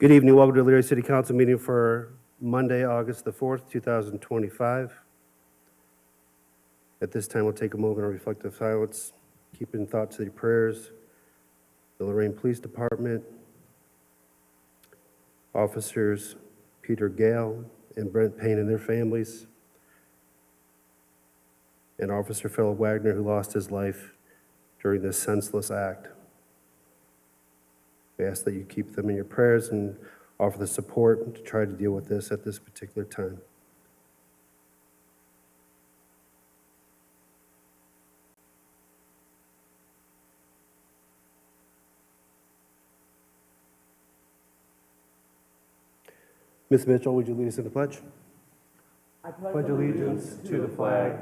Good evening. Welcome to the Elyria City Council meeting for Monday, August the 4th, 2025. At this time, we'll take a moment of reflective silence, keep in thoughts of your prayers, the Lorraine Police Department, officers Peter Gale and Brent Payne and their families, and Officer Philip Wagner, who lost his life during this senseless act. We ask that you keep them in your prayers and offer the support to try to deal with this at this particular time. Ms. Mitchell, would you lead us in the pledge? I pledge allegiance to the flag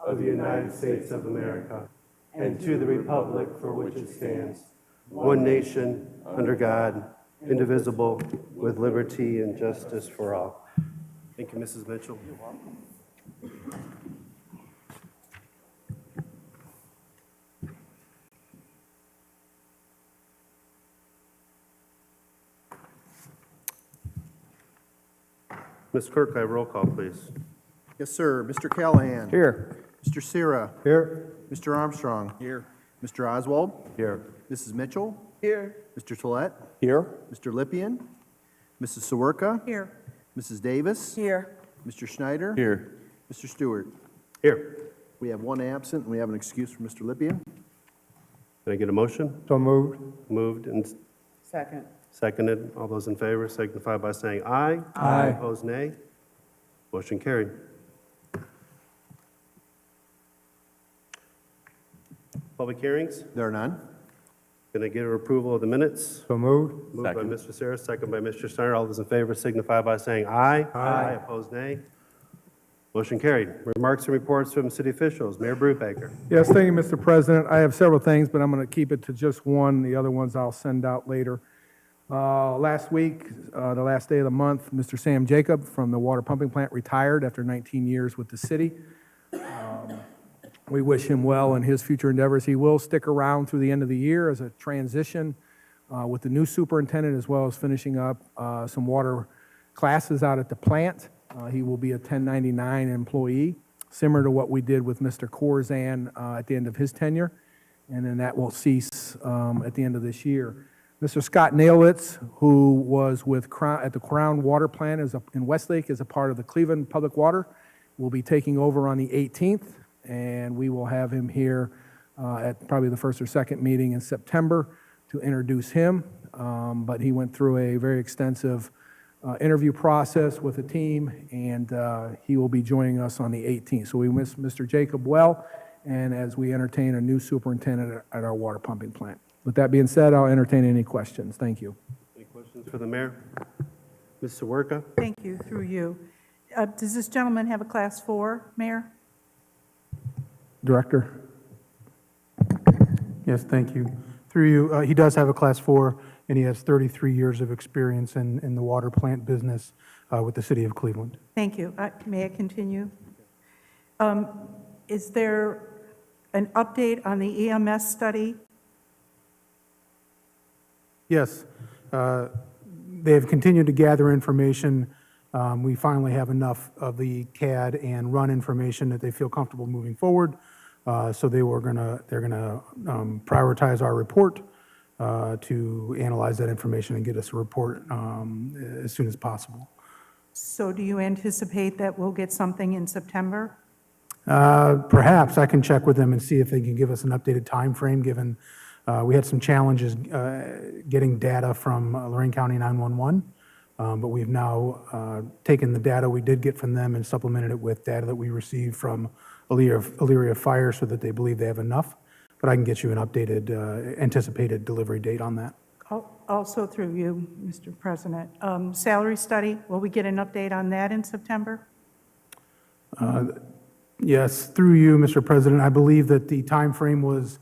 of the United States of America and to the republic for which it stands, One nation, under God, indivisible, with liberty and justice for all. Thank you, Mrs. Mitchell. You're welcome. Ms. Clerk, I have roll call, please. Yes, sir. Mr. Callahan. Here. Mr. Sira. Here. Mr. Armstrong. Here. Mr. Oswald. Here. Mrs. Mitchell. here. Mr. Tollett. Here. Mr. Lippian. Mrs. Sawerka. Here. Mrs. Davis. Here. Mr. Schneider. Here. Mr. Stewart. Here. We have one absent, and we have an excuse for Mr. Lippian. Can I get a motion? So moved. Moved and Second. seconded. All those in favor signify by saying aye. Aye. Opposed, nay. Motion carried. Public hearings. There are none. Can I get an approval of the minutes? So moved. Moved by Mr. Sarah, second by Mr. Steiner. All those in favor signify by saying aye. Aye. Opposed, nay. Motion carried. Remarks and reports from city officials. Mayor Brubaker. Yes, thank you, Mr. President. I have several things, but I'm going to keep it to just one. The other ones I'll send out later. Last week, the last day of the month, Mr. Sam Jacob from the water pumping plant retired after 19 years with the city. We wish him well in his future endeavors. He will stick around through the end of the year as a transition with the new superintendent, as well as finishing up some water classes out at the plant. He will be a 1099 employee, similar to what we did with Mr. Corzan at the end of his tenure, and then that will cease at the end of this year. Mr. Scott Nailitz, who was with at the Crown Water Plant in Westlake as a part of the Cleveland Public Water, will be taking over on the 18th, and we will have him here at probably the first or second meeting in September to introduce him. But he went through a very extensive interview process with the team, and he will be joining us on the 18th. So we miss Mr. Jacob well, and as we entertain a new superintendent at our water pumping plant. With that being said, I'll entertain any questions. Thank you. Any questions for the mayor? Ms. Sawerka? Thank you, through you. Does this gentleman have a Class 4, Mayor? Director? Yes, thank you. Through you, he does have a Class 4, and he has 33 years of experience in the water plant business with the city of Cleveland. Thank you. May I continue? Is there an update on the EMS study? Yes, they have continued to gather information. We finally have enough of the CAD and run information that they feel comfortable moving forward. So they're gonna prioritize our report to analyze that information and get us a report as soon as possible. So do you anticipate that we'll get something in September? Perhaps I can check with them and see if they can give us an updated time frame, given we had some challenges getting data from Lorraine County 911, but we've now taken the data we did get from them and supplemented it with data that we received from Elyria Fire so that they believe they have enough. But I can get you an updated, anticipated delivery date on that. Also through you, Mr. President. Salary study, will we get an update on that in September? Yes, through you, Mr. President. I believe that the time frame was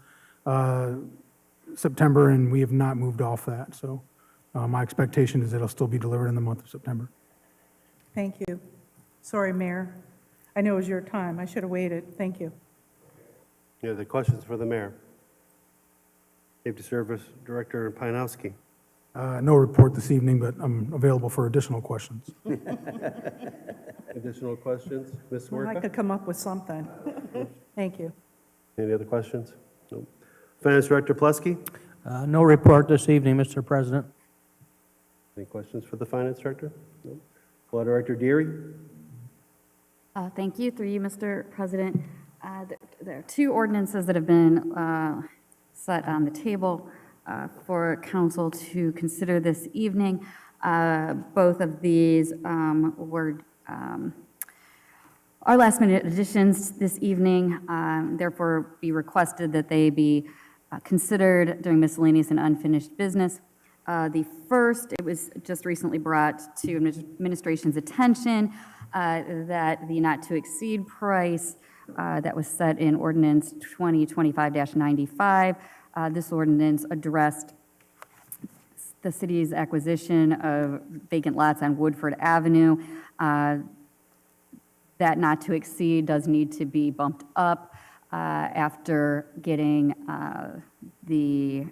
September, and we have not moved off that. So my expectation is that it'll still be delivered in the month of September. Thank you. Sorry, Mayor. I know it was your time. I should have waited. Thank you. Any other questions for the mayor? Safety Service Director Pianowski. No report this evening, but I'm available for additional questions. Additional questions? Ms. Well, I Werka? could come up with something. Thank you. Any other questions? No. Finance Director Plesky? No report this evening, Mr. President. Any questions for the Finance Director? No. Law Director Deary? Thank you, through you, Mr. President. There are two ordinances that have been set on the table for council to consider this evening. Both of these were our last-minute additions this evening, therefore be requested that they be considered during miscellaneous and unfinished business. The first, it was just recently brought to administration's attention that the not-to-exceed price that was set in ordinance 2025-95, this ordinance addressed the city's acquisition of vacant lots on Woodford Avenue. That not-to-exceed does need to be bumped up after getting the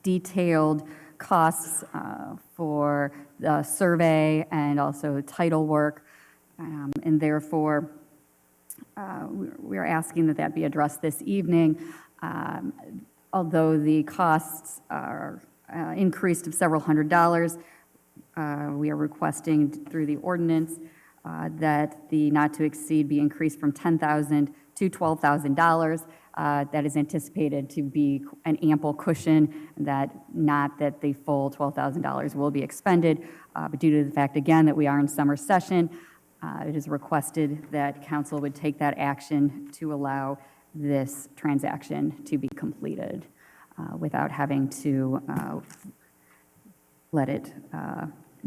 detailed costs for the survey and also title work, and therefore we are asking that that be addressed this evening. Although the costs are increased of several $100s, we are requesting through the ordinance that the not-to-exceed be increased from $10,000 to $12,000. That is anticipated to be an ample cushion, not that the full $12,000 will be expended, but due to the fact, again, that we are in summer session, it is requested that council would take that action to allow this transaction to be completed without having to let it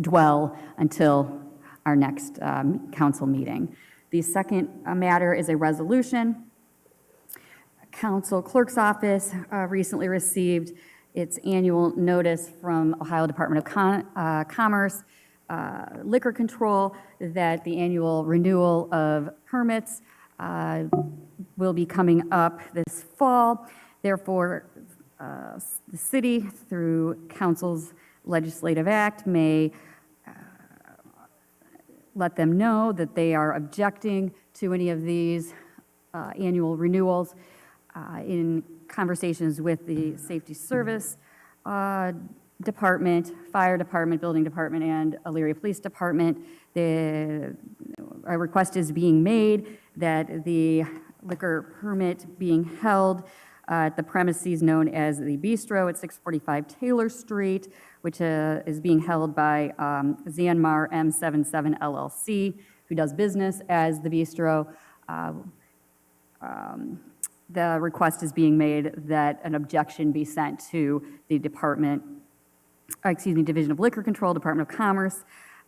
dwell until our next council meeting. The second matter is a resolution. Council Clerk's Office recently received its annual notice from Ohio Department of Commerce Liquor Control that the annual renewal of permits will be coming up this fall. Therefore, the city, through council's legislative act, may let them know that they are objecting to any of these annual renewals. In conversations with the Safety Service Department, Fire Department, Building Department, and Elyria Police Department, a request is being made that the liquor permit being held at the premises known as the Bistro at 645 Taylor Street, which is being held by Zanmar M77 LLC, who does business as the Bistro. The request is being made that an objection be sent to the Division of Liquor Control, Department of Commerce.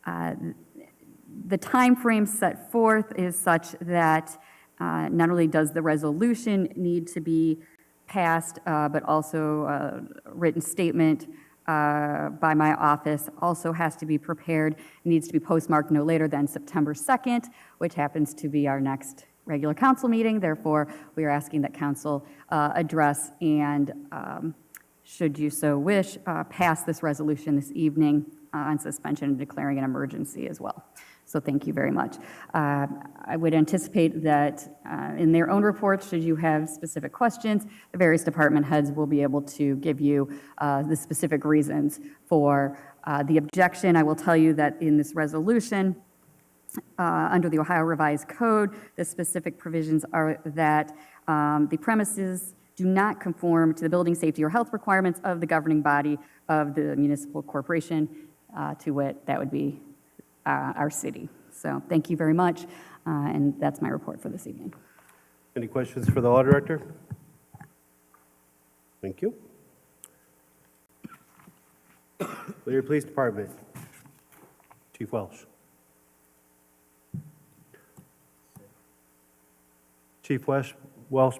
The time frame set forth is such that not only does the resolution need to be passed, but also a written statement by my office also has to be prepared. It needs to be postmarked no later than September 2nd, which happens to be our next regular council meeting. Therefore, we are asking that council address and, should you so wish, pass this resolution this evening on suspension and declaring an emergency as well. So thank you very much. I would anticipate that in their own reports, should you have specific questions, the various department heads will be able to give you the specific reasons for the objection. I will tell you that in this resolution, under the Ohio Revised Code, the specific provisions are that the premises do not conform to the building safety or health requirements of the governing body of the municipal corporation, to wit, that would be our city. So thank you very much, and that's my report for this evening. Any questions for the Law Director? Thank you. Elyria Police Department, Chief Welsh. Chief Welsh,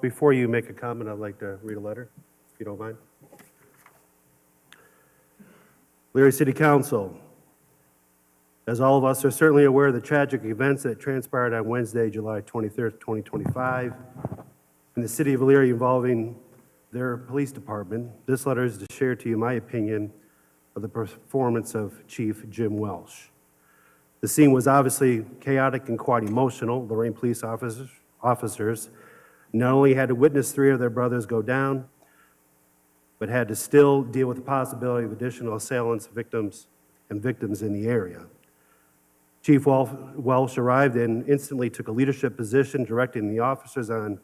before you make a comment, I'd like to read a letter, if you don't mind. Elyria City Council. As all of us are certainly aware of the tragic events that transpired on Wednesday, July 23rd, 2025, in the city of Elyria involving their police department. This letter is to share to you my opinion of the performance of Chief Jim Welsh. The scene was obviously chaotic and quite emotional. Lorraine police officers not only had to witness 3 of their brothers go down, but had to still deal with the possibility of additional assailants, victims in the area. Chief Welsh arrived and instantly took a leadership position, directing the officers on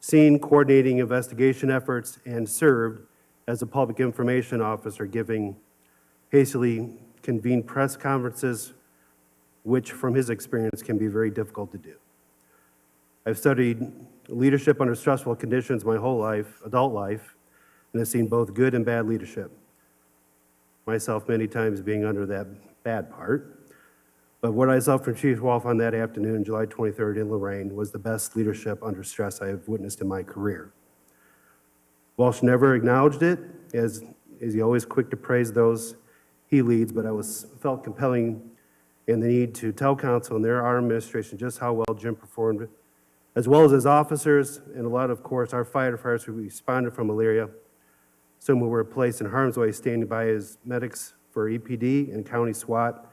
scene, coordinating investigation efforts, and served as a public information officer, giving hastily convened press conferences, which from his experience can be very difficult to do. I've studied leadership under stressful conditions my whole life, adult life, and have seen both good and bad leadership. Myself many times being under that bad part. But what I saw from Chief Welsh on that afternoon, July 23rd in Lorraine, was the best leadership under stress I have witnessed in my career. Welsh never acknowledged it, as he always quick to praise those he leads, but I felt compelling in the need to tell council and our administration just how well Jim performed, as well as his officers, and a lot of course, our firefighters who responded from Elyria. Some who were placed in harm's way standing by as medics for EPD and county SWAT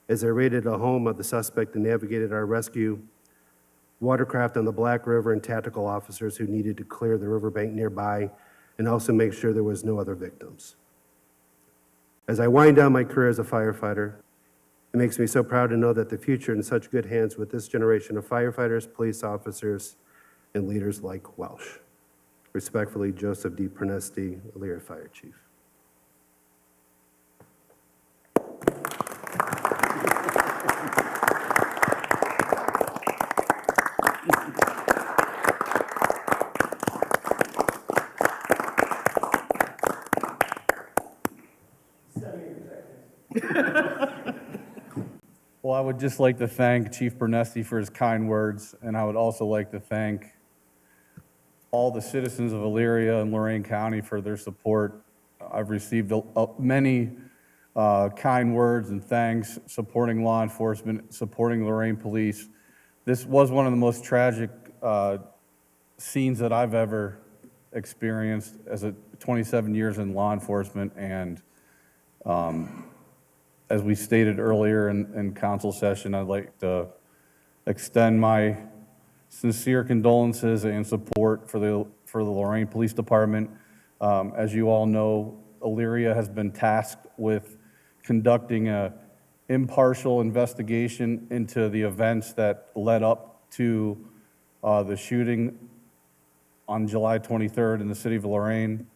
as they raided a home of the suspect and navigated our rescue watercraft on the Black River, and tactical officers who needed to clear the riverbank nearby and also make sure there was no other victims. As I wind down my career as a firefighter, it makes me so proud to know that the future is in such good hands with this generation of firefighters, police officers, and leaders like Welsh. Respectfully, Joseph D. Pernesti, Elyria Fire Chief. Well, I would just like to thank Chief Bernesti for his kind words, and I would also like to thank all the citizens of Elyria and Lorraine County for their support. I've received many kind words and thanks supporting law enforcement, supporting Lorraine Police. This was one of the most tragic scenes that I've ever experienced as a 27 years in law enforcement, and as we stated earlier in council session, I'd like to extend my sincere condolences and support for the Lorraine Police Department. As you all know, Elyria has been tasked with conducting an impartial investigation into the events that led up to the shooting on July 23rd in the city of Lorraine.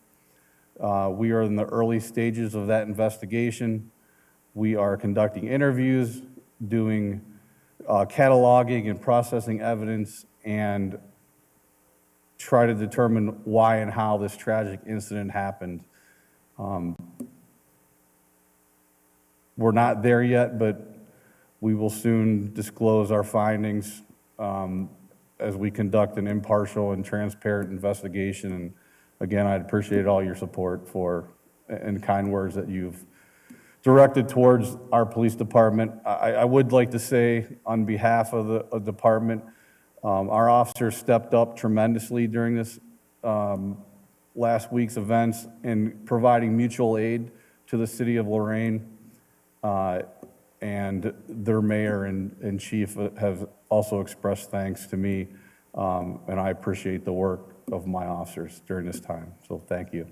We are in the early stages of that investigation. We are conducting interviews, doing cataloging and processing evidence, and try to determine why and how this tragic incident happened. We're not there yet, but we will soon disclose our findings as we conduct an impartial and transparent investigation. And again, I'd appreciate all your support and kind words that you've directed towards our police department. I would like to say on behalf of the department, our officers stepped up tremendously during this last week's events in providing mutual aid to the city of Lorraine, and their mayor and chief have also expressed thanks to me, and I appreciate the work of my officers during this time, so thank you.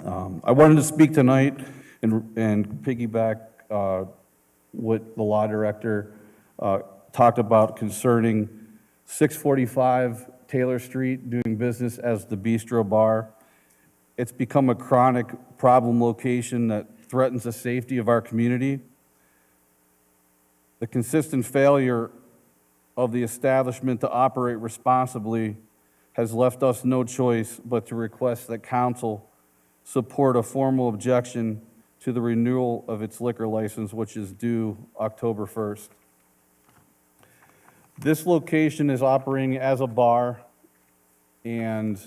I wanted to speak tonight and piggyback what the law director talked about concerning 645 Taylor Street, doing business as the Bistro Bar. It's become a chronic problem location that threatens the safety of our community. The consistent failure of the establishment to operate responsibly has left us no choice but to request that council support a formal objection to the renewal of its liquor license, which is due October 1st. This location is operating as a bar, and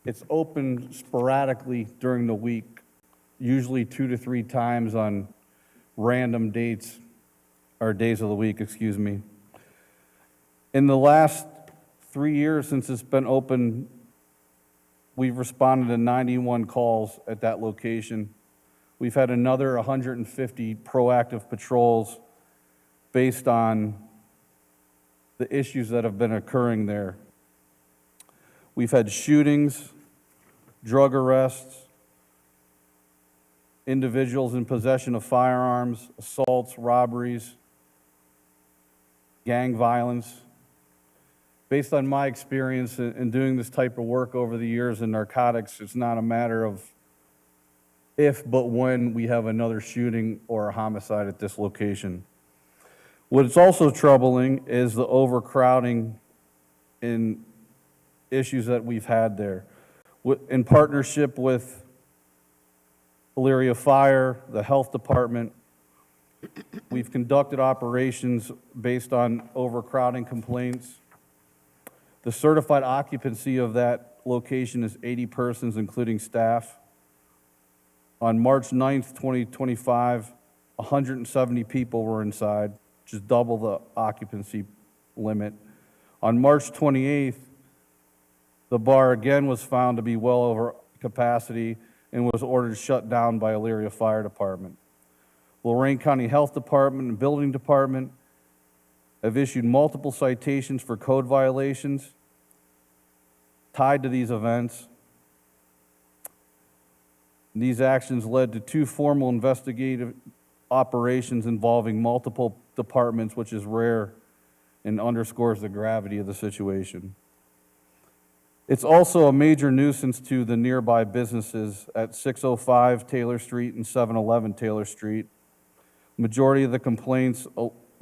it's open sporadically during the week, usually 2 to 3 times on random dates, or days of the week, excuse me. In the last 3 years since it's been open, we've responded to 91 calls at that location. We've had another 150 proactive patrols based on the issues that have been occurring there. We've had shootings, drug arrests, individuals in possession of firearms, assaults, robberies, gang violence. Based on my experience in doing this type of work over the years in narcotics, it's not a matter of if, but when we have another shooting or a homicide at this location. What's also troubling is the overcrowding in issues that we've had there. In partnership with Elyria Fire, the Health Department, we've conducted operations based on overcrowding complaints. The certified occupancy of that location is 80 persons, including staff. On March 9th, 2025, 170 people were inside, which is double the occupancy limit. On March 28th, the bar again was found to be well over capacity and was ordered shut down by Elyria Fire Department. Lorain County Health Department and Building Department have issued multiple citations for code violations tied to these events. These actions led to 2 formal investigative operations involving multiple departments, which is rare and underscores the gravity of the situation. It's also a major nuisance to the nearby businesses at 605 Taylor Street and 711 Taylor Street. Majority of the complaints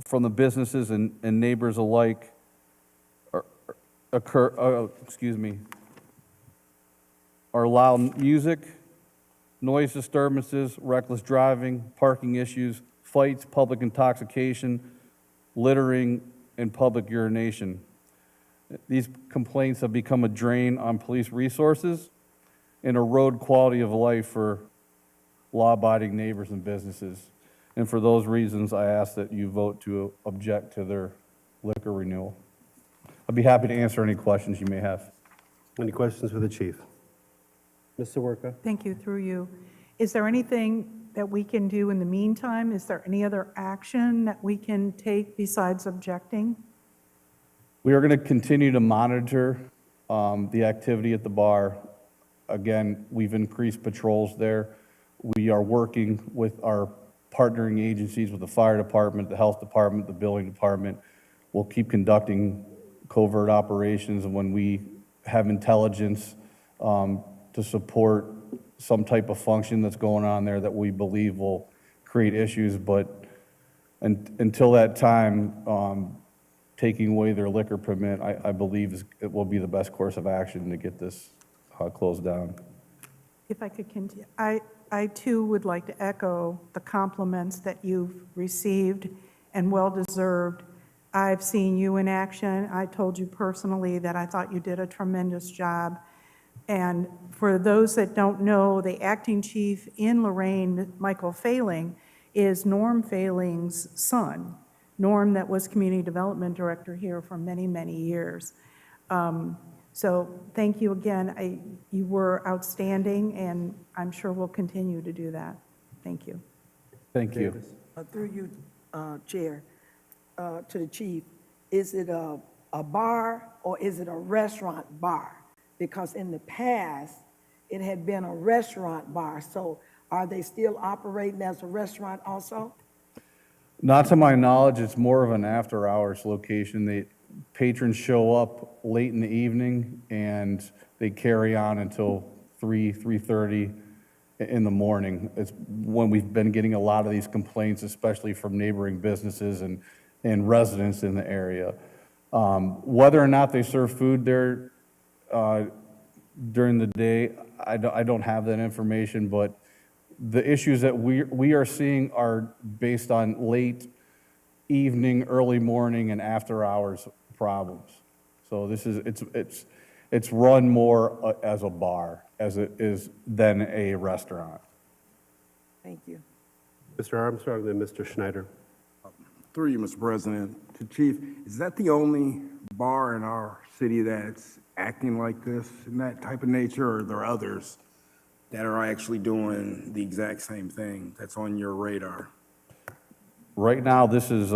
from the businesses and neighbors alike are loud music, noise disturbances, reckless driving, parking issues, fights, public intoxication, littering, and public urination. These complaints have become a drain on police resources and erode quality of life for law-abiding neighbors and businesses. And for those reasons, I ask that you vote to object to their liquor renewal. I'd be happy to answer any questions you may have. Any questions for the chief? Mr. Werka? Thank you, through you. Is there anything that we can do in the meantime? Is there any other action that we can take besides objecting? We are going to continue to monitor the activity at the bar. Again, we've increased patrols there. We are working with our partnering agencies, with the fire department, the health department, the building department. We'll keep conducting covert operations, and when we have intelligence to support some type of function that's going on there that we believe will create issues, but until that time, taking away their liquor permit, I believe it will be the best course of action to get this closed down. If I could continue, I too would like to echo the compliments that you've received and well-deserved. I've seen you in action. I told you personally that I thought you did a tremendous job. And for those that don't know, the acting chief in Lorain, Michael Failing, is Norm Failing's son. Norm, that was community development director here for many, many years. So thank you again. You were outstanding, and I'm sure we'll continue to do that. Thank you. Thank you. Through you, Chair, to the chief, is it a bar or is it a restaurant bar? Because in the past, it had been a restaurant bar. So are they still operating as a restaurant also? Not to my knowledge, it's more of an after-hours location. The patrons show up late in the evening, and they carry on until 3:30 in the morning. It's when we've been getting a lot of these complaints, especially from neighboring businesses and residents in the area. Whether or not they serve food there during the day, I don't have that information, but the issues that we are seeing are based on late evening, early morning, and after hours problems. So this is, it's run more as a bar as it is than a restaurant. Thank you. Mr. Armstrong, then Mr. Schneider. Through you, Mr. President. To Chief, is that the only bar in our city that's acting like this in that type of nature, or are there others that are actually doing the exact same thing that's on your radar? Right now, this is,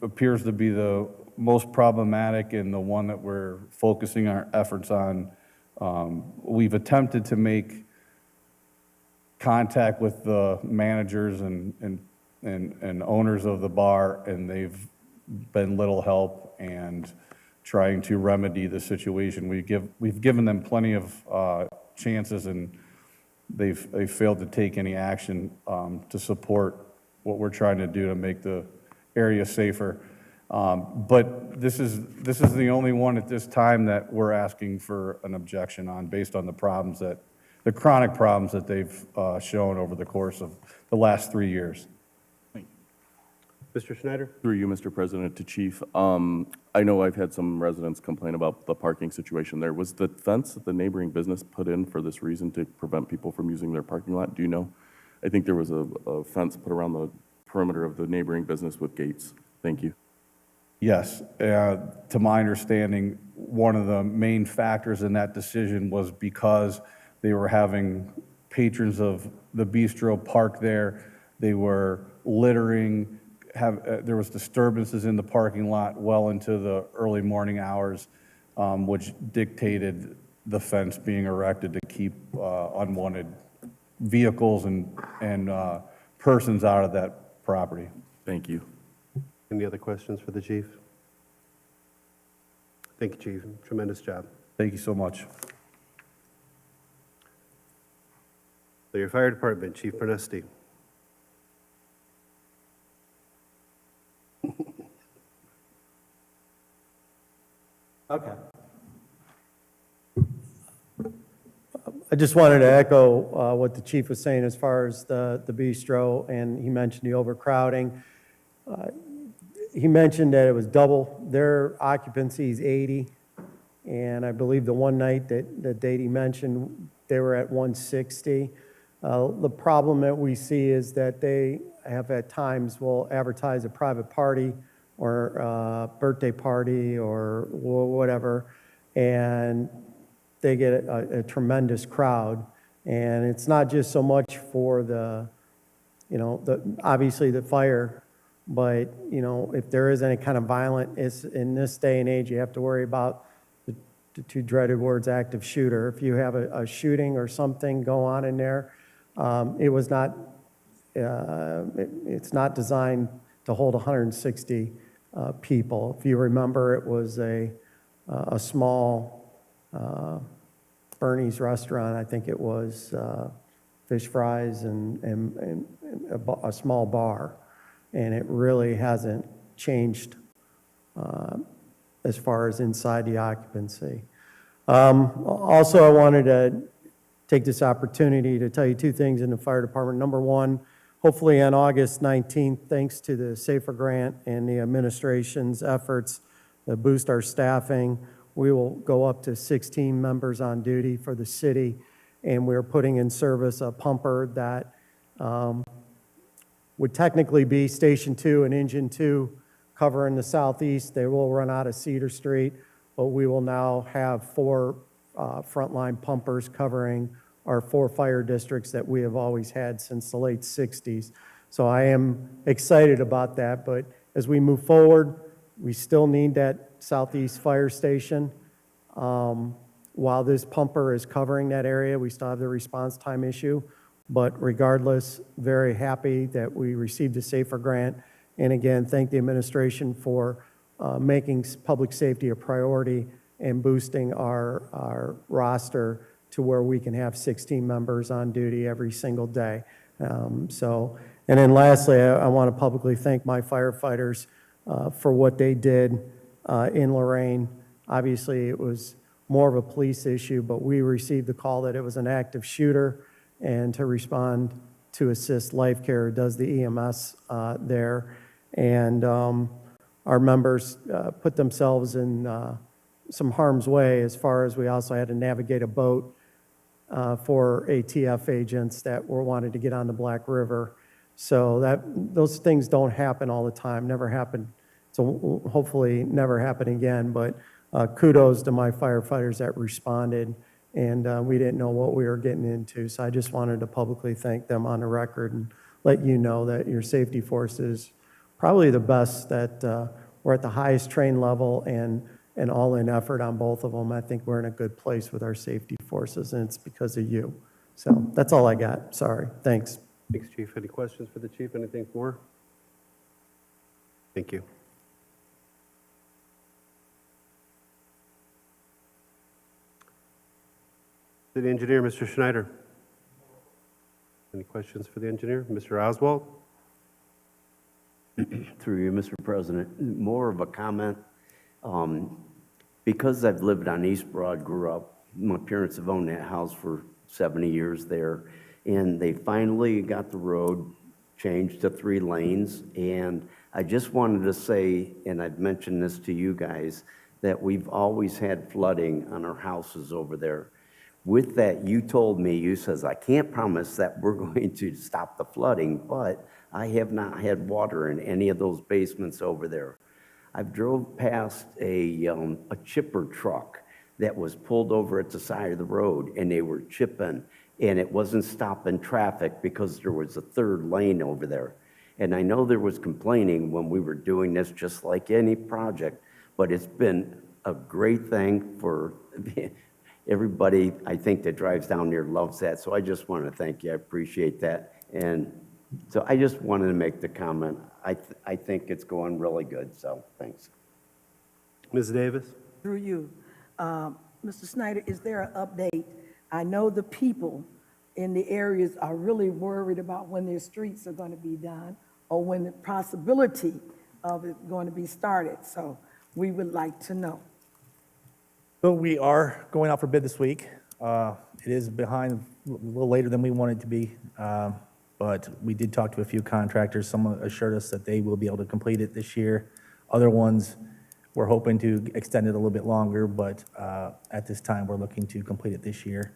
appears to be the most problematic and the one that we're focusing our efforts on. We've attempted to make contact with the managers and owners of the bar, and they've been little help and trying to remedy the situation. We've given them plenty of chances, and they've failed to take any action to support what we're trying to do to make the area safer. But this is the only one at this time that we're asking for an objection on, based on the problems the chronic problems that they've shown over the course of the last 3 years. Mr. Schneider? Through you, Mr. President, to Chief. I know I've had some residents complain about the parking situation there. Was the fence that the neighboring business put in for this reason, to prevent people from using their parking lot? Do you know? I think there was a fence put around the perimeter of the neighboring business with gates. Thank you. Yes. To my understanding, one of the main factors in that decision was because they were having patrons of the bistro park there. They were littering. There was disturbances in the parking lot well into the early morning hours, which dictated the fence being erected to keep unwanted vehicles and persons out of that property. Thank you. Any other questions for the chief? Thank you, Chief. Tremendous job. Thank you so much. So your fire department, Chief Bernesti. Okay. I just wanted to echo what the chief was saying as far as the bistro, and he mentioned the overcrowding. He mentioned that it was double. Their occupancy is 80, and I believe the one night that he mentioned, they were at 160. The problem that we see is that they have at times will advertise a private party or a birthday party or whatever, and they get a tremendous crowd. And it's not just so much for the obviously the fire, but, if there is any kind of violent, it's in this day and age, you have to worry about the two dreaded words, active shooter. If you have a shooting or something go on in there, it's not designed to hold 160 people. If you remember, it was a small Bernie's restaurant. I think it was fish fries and a small bar, and it really hasn't changed as far as inside the occupancy. Also, I wanted to take this opportunity to tell you two things in the fire department. Number one, hopefully on August 19th, thanks to the SAFER grant and the administration's efforts to boost our staffing, we will go up to 16 members on duty for the city, and we're putting in service a pumper that would technically be Station 2 and Engine 2 covering the southeast. They will run out of Cedar Street, but we will now have 4 frontline pumpers covering our 4 fire districts that we have always had since the late 60s. So I am excited about that, but as we move forward, we still need that southeast fire station. While this pumper is covering that area, we still have the response time issue, but regardless, very happy that we received a SAFER grant. And again, thank the administration for making public safety a priority and boosting our roster to where we can have 16 members on duty every single day. And then lastly, I want to publicly thank my firefighters for what they did in Lorain. Obviously, it was more of a police issue, but we received the call that it was an active shooter, and to respond to assist Life Care, does the EMS there. And our members put themselves in some harm's way, as far as we also had to navigate a boat for ATF agents that were wanted to get on the Black River. So those things don't happen all the time, never happen. So hopefully never happen again, but kudos to my firefighters that responded, and we didn't know what we were getting into. So I just wanted to publicly thank them on the record and let you know that your safety force is probably the best, that we're at the highest train level and an all-in effort on both of them. I think we're in a good place with our safety forces, and it's because of you. So that's all I got. Sorry. Thanks. Thanks, Chief. Any questions for the chief? Anything more? Thank you. City Engineer, Mr. Schneider. Any questions for the engineer? Mr. Oswald? Through you, Mr. President, more of a comment. Because I've lived on East Broad, grew up, my parents have owned that house for 70 years there, and they finally got the road changed to 3 lanes, and I just wanted to say, and I've mentioned this to you guys, that we've always had flooding on our houses over there. With that, you told me, you says, I can't promise that we're going to stop the flooding, but I have not had water in any of those basements over there. I've drove past a chipper truck that was pulled over at the side of the road, and they were chipping, and it wasn't stopping traffic because there was a 3rd lane over there. And I know there was complaining when we were doing this, just like any project, but it's been a great thing for everybody, I think, that drives down there loves that. So I just want to thank you. I appreciate that. And so I just wanted to make the comment. I think it's going really good, so thanks. Ms. Davis? Through you. Mr. Snyder, is there an update? I know the people in the areas are really worried about when their streets are going to be done or when the possibility of it going to be started. So we would like to know. So we are going out for bid this week. It is behind a little later than we wanted to be, but we did talk to a few contractors. Some assured us that they will be able to complete it this year. Other ones, we're hoping to extend it a little bit longer, but at this time, we're looking to complete it this year.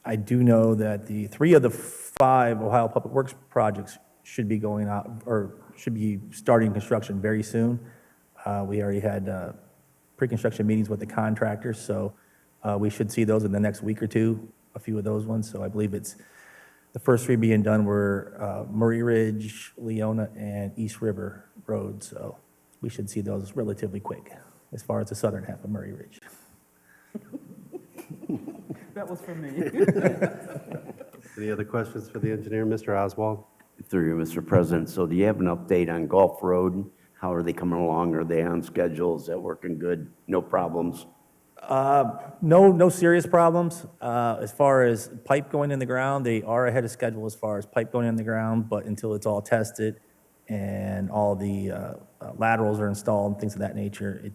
I do know that the 3 of the 5 Ohio Public Works projects should be going out, or should be starting construction very soon. We already had pre-construction meetings with the contractors, so we should see those in the next week or two, a few of those ones. So I believe it's the first 3 being done were Murray Ridge, Leona, and East River Road. So we should see those relatively quick as far as the southern half of Murray Ridge. That was for me. Any other questions for the engineer? Mr. Oswald? Through you, Mr. President. So do you have an update on Gulf Road? How are they coming along? Are they on schedule? Is that working good? No problems? No serious problems. As far as pipe going in the ground, they are ahead of schedule as far as pipe going in the ground, but until it's all tested and all the laterals are installed and things of that nature,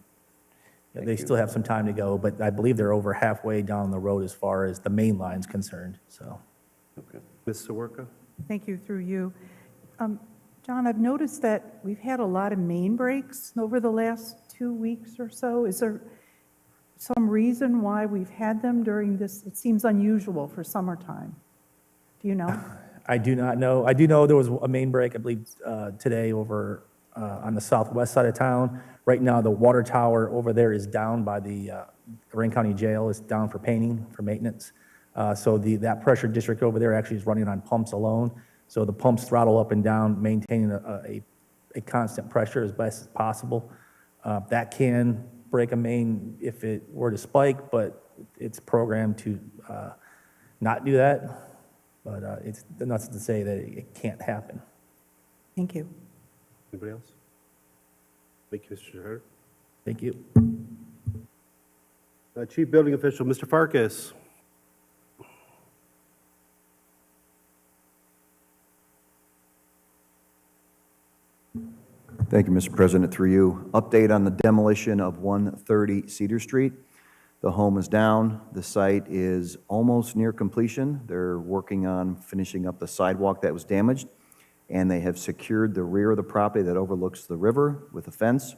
they still have some time to go, but I believe they're over halfway down the road as far as the main line's concerned, so. Okay. Ms. Sawerka? Thank you, through you. John, I've noticed that we've had a lot of main breaks over the last 2 weeks or so. Is there some reason why we've had them during this? It seems unusual for summertime. Do you know? I do not know. I do know there was a main break, I believe, today over on the southwest side of town. Right now, the water tower over there is down by the Lorraine County Jail. It's down for painting, for maintenance. So that pressure district over there actually is running on pumps alone. So the pumps throttle up and down, maintaining a constant pressure as best as possible. That can break a main if it were to spike, but it's programmed to not do that. But it's not to say that it can't happen. Thank you. Anybody else? Thank you, Mr. Schneider. Thank you. Chief Building Official, Mr. Farkas. Thank you, Mr. President. Through you, update on the demolition of 130 Cedar Street. The home is down. The site is almost near completion. They're working on finishing up the sidewalk that was damaged, and they have secured the rear of the property that overlooks the river with a fence.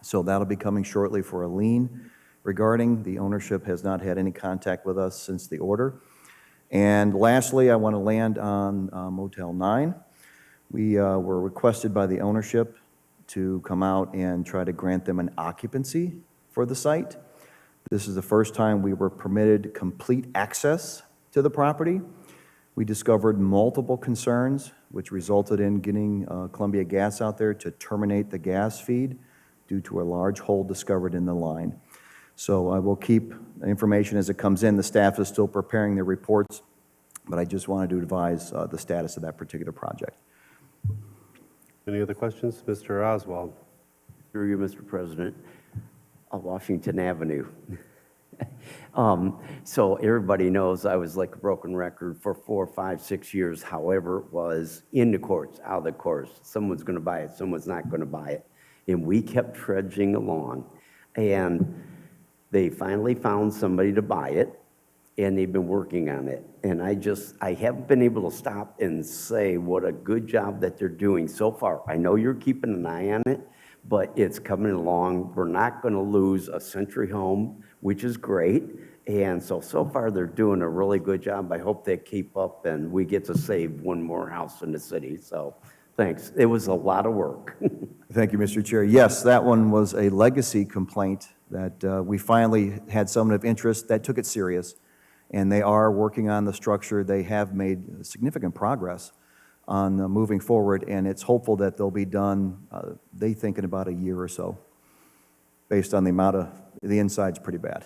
So that'll be coming shortly for a lien. Regarding the ownership has not had any contact with us since the order. And lastly, I want to land on Motel 9. We were requested by the ownership to come out and try to grant them an occupancy for the site. This is the first time we were permitted complete access to the property. We discovered multiple concerns, which resulted in getting Columbia Gas out there to terminate the gas feed due to a large hole discovered in the line. So I will keep information as it comes in. The staff is still preparing their reports, but I just wanted to advise the status of that particular project. Any other questions? Mr. Oswald. Through you, Mr. President. Washington Avenue. So everybody knows I was like a broken record for 4, 5, 6 years. However, it was in the courts, out of the courts. Someone's going to buy it, someone's not going to buy it. And we kept trudging along. And they finally found somebody to buy it, and they've been working on it. And I haven't been able to stop and say what a good job that they're doing so far. I know you're keeping an eye on it, but it's coming along. We're not going to lose a Century Home, which is great. And so far, they're doing a really good job. I hope they keep up, and we get to save one more house in the city. So thanks. It was a lot of work. Thank you, Mr. Chair. Yes, that one was a legacy complaint that we finally had someone of interest that took it serious, and they are working on the structure. They have made significant progress on moving forward, and it's hopeful that they'll be done, they think, in about a year or so, based on the amount of, the inside's pretty bad.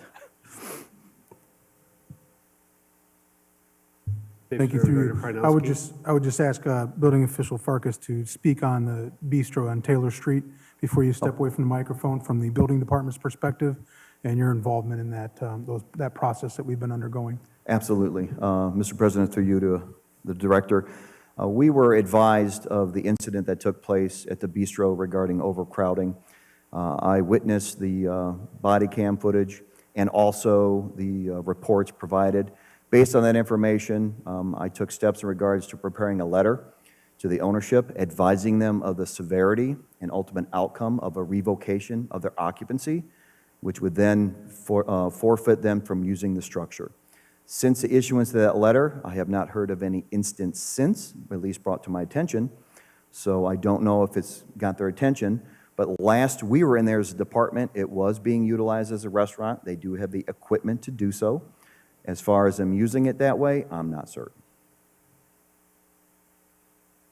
Thank you. Through you. I would just ask Building Official Farkas to speak on the bistro on Taylor Street before you step away from the microphone, from the building department's perspective, and your involvement in that process that we've been undergoing. Absolutely. Mr. President, through you to the director, we were advised of the incident that took place at the bistro regarding overcrowding. I witnessed the body cam footage and also the reports provided. Based on that information, I took steps in regards to preparing a letter to the ownership, advising them of the severity and ultimate outcome of a revocation of their occupancy, which would then forfeit them from using the structure. Since the issuance of that letter, I have not heard of any instance since, at least brought to my attention, so I don't know if it's got their attention. But last we were in there as a department, it was being utilized as a restaurant. They do have the equipment to do so. As far as them using it that way, I'm not certain.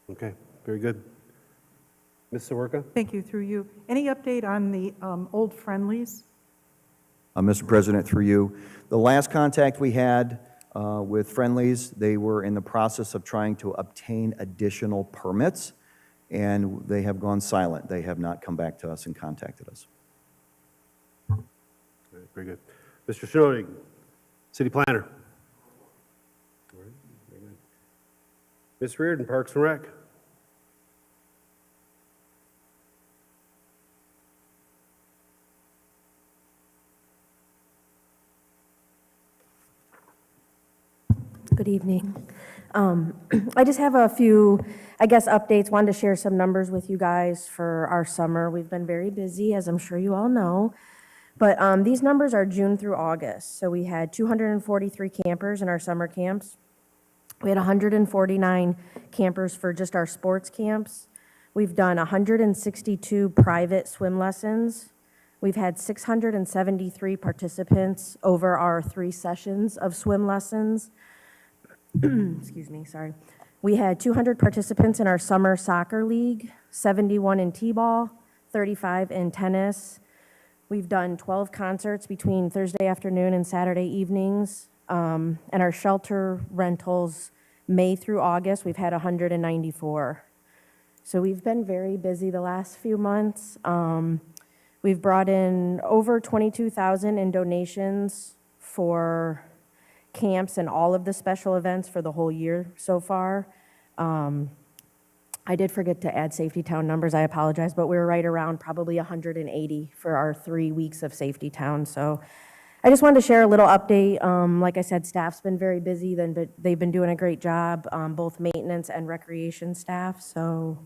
Okay, very good. Ms. Sawerka? Thank you, through you. Any update on the Old Friendlies? Mr. President, through you, the last contact we had with Friendlies, they were in the process of trying to obtain additional permits, and they have gone silent. They have not come back to us and contacted us. All right, very good. Mr. Schroeder, City Planner. All right, very good. Ms. Reardon, Parks and Rec. Good evening. I just have a few, I guess, updates. Wanted to share some numbers with you guys for our summer. We've been very busy, as I'm sure you all know. But these numbers are June through August. So we had 243 campers in our summer camps. We had 149 campers for just our sports camps. We've done 162 private swim lessons. We've had 673 participants over our 3 sessions of swim lessons. Excuse me, sorry. We had 200 participants in our summer soccer league, 71 in t-ball, 35 in tennis. We've done 12 concerts between Thursday afternoon and Saturday evenings. And our shelter rentals, May through August, we've had 194. So we've been very busy the last few months. We've brought in over 22,000 in donations for camps and all of the special events for the whole year so far. I did forget to add Safety Town numbers, I apologize, but we're right around probably 180 for our 3 weeks of Safety Town. So I just wanted to share a little update. Like I said, staff's been very busy, but they've been doing a great job, both maintenance and recreation staff. So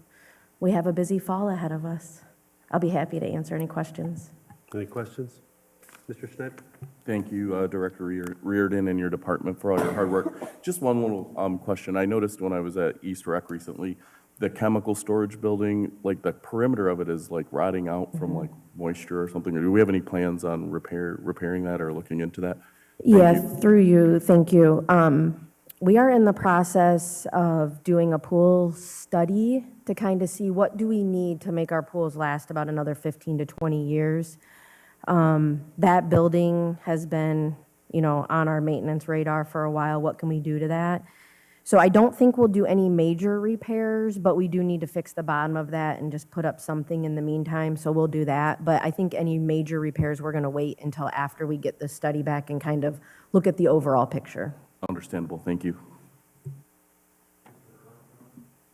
we have a busy fall ahead of us. I'll be happy to answer any questions. Any questions? Mr. Schneid? Thank you, Director Reardon and your department for all your hard work. Just one little question. I noticed when I was at East Rec recently, the chemical storage building, like the perimeter of it is like rotting out from like moisture or something? Or do we have any plans on repairing that or looking into that? Yeah, through you, thank you. We are in the process of doing a pool study to kind of see what do we need to make our pools last about another 15 to 20 years. That building has been, on our maintenance radar for a while. What can we do to that? So I don't think we'll do any major repairs, but we do need to fix the bottom of that and just put up something in the meantime, so we'll do that. But I think any major repairs, we're gonna wait until after we get the study back and kind of look at the overall picture. Understandable, thank you.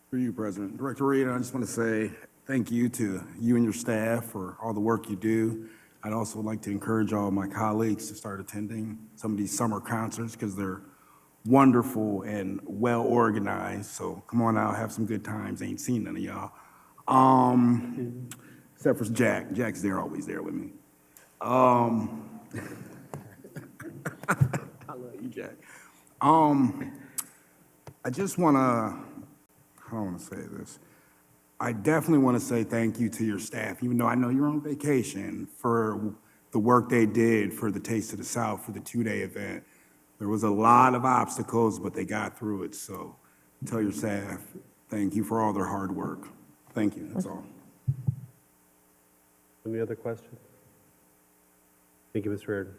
For you, President. Director Reed, I just want to say thank you to you and your staff for all the work you do. I'd also like to encourage all my colleagues to start attending some of these summer concerts because they're wonderful and well-organized. So come on out, have some good times. Ain't seen none of y'all. Except for Jack. Jack's there, always there with me. I love you, Jack. I just want to, how do I want to say this? I definitely want to say thank you to your staff, even though I know you're on vacation, for the work they did for the Taste of the South for the 2-day event. There was a lot of obstacles, but they got through it. So tell your staff, thank you for all their hard work. Thank you, that's all. Any other questions? Thank you, Ms. Reardon.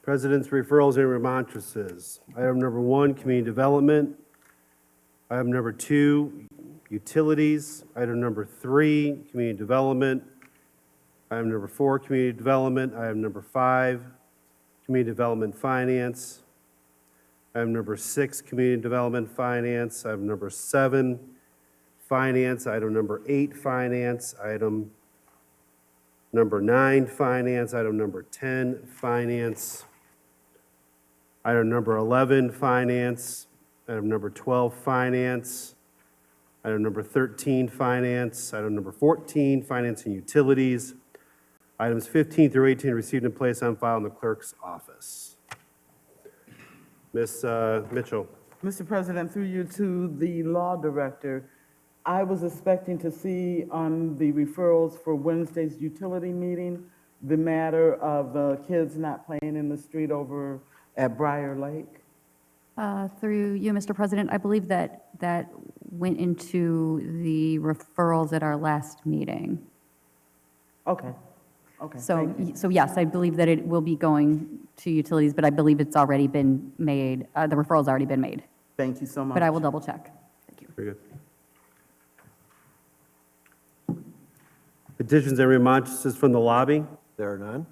President's referrals and remonstrances. Item number 1, community development. Item number 2, utilities. Item number 3, community development. Item number 4, community development. Item number 5, community development finance. Item number 6, community development finance. Item number 7, finance. Item number 8, finance. Item number 9, finance. Item number 10, finance. Item number 11, finance. Item number 12, finance. Item number 13, finance. Item number 14, finance and utilities. Items 15 through 18 received and placed on file in the clerk's office. Ms. Mitchell. Mr. President, through you to the law director, I was expecting to see on the referrals for Wednesday's utility meeting, the matter of the kids not playing in the street over at Briar Lake. Through you, Mr. President, I believe that went into the referrals at our last meeting. Okay, okay. So yes, I believe that it will be going to utilities, but I believe it's already been made, the referral's already been made. Thank you so much. But I will double check. Thank you. Very good. Petitions and remonstrances from the lobby. There are none.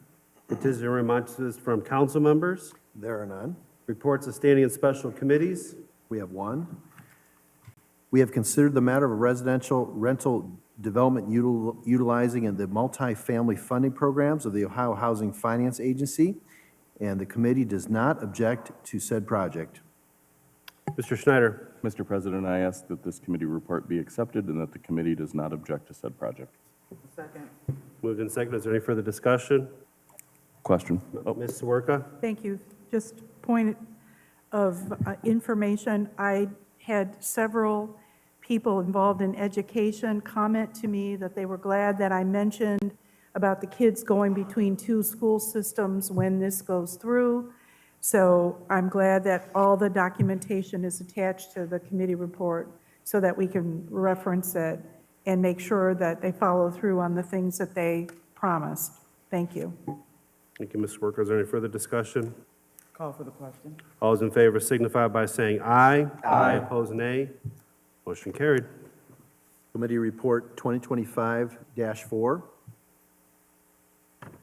Petitions and remonstrances from council members. There are none. Reports of standing and special committees. We have one. We have considered the matter of a residential rental development utilizing in the multifamily funding programs of the Ohio Housing Finance Agency, and the committee does not object to said project. Mr. Schneider. Mr. President, I ask that this committee report be accepted and that the committee does not object to said project. Second. Moved and seconded. Is there any further discussion? Question? Ms. Sawerka? Thank you. Just point of information, I had several people involved in education comment to me that they were glad that I mentioned about the kids going between 2 school systems when this goes through. So I'm glad that all the documentation is attached to the committee report so that we can reference it and make sure that they follow through on the things that they promised. Thank you. Thank you, Ms. Sawerka. Is there any further discussion? Call for the question. All those in favor signify by saying aye. Aye. Opposed, nay. Motion carried. Committee Report 2025-4.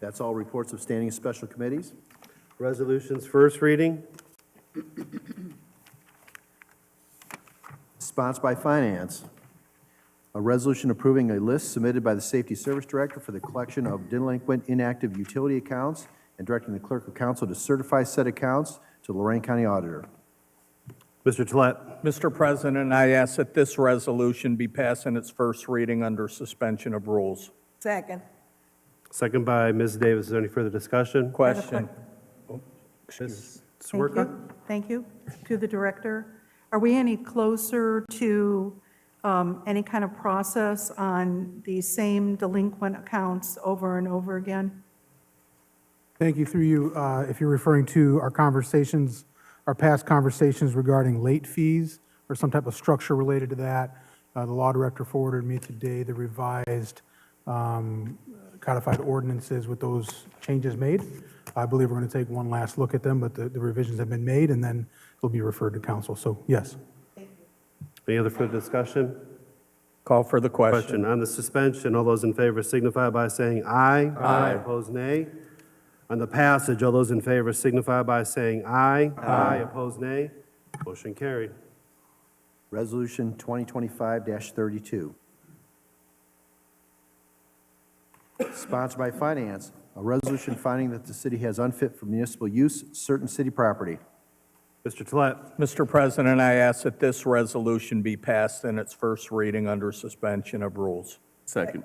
That's all reports of standing and special committees. Resolutions, first reading. Sponsored by Finance. A resolution approving a list submitted by the Safety Service Director for the collection of delinquent inactive utility accounts and directing the Clerk of Council to certify said accounts to Lorraine County Auditor. Mr. Tolet. Mr. President, I ask that this resolution be passed in its first reading under suspension of rules. Second. Second by Ms. Davis. Is there any further discussion? Question. Thank Swerka? you. Thank you. To the director, are we any closer to any kind of process on the same delinquent accounts over and over again? Thank you. Through you, if you're referring to our conversations, our past conversations regarding late fees or some type of structure related to that, the law director forwarded me today the revised codified ordinances with those changes made. I believe we're going to take one last look at them, but the revisions have been made, and then it'll be referred to council. So, yes. Any other further discussion? Call for the question. Question on the suspension, all those in favor signify by saying aye. Aye. Opposed, nay. On the passage, all those in favor signify by saying aye. Aye. Opposed, nay. Motion carried. Resolution 2025-32. Sponsored by Finance, a resolution finding that the city has unfit for municipal use certain city property. Mr. Tolet. Mr. President, I ask that this resolution be passed in its first reading under suspension of rules. Second.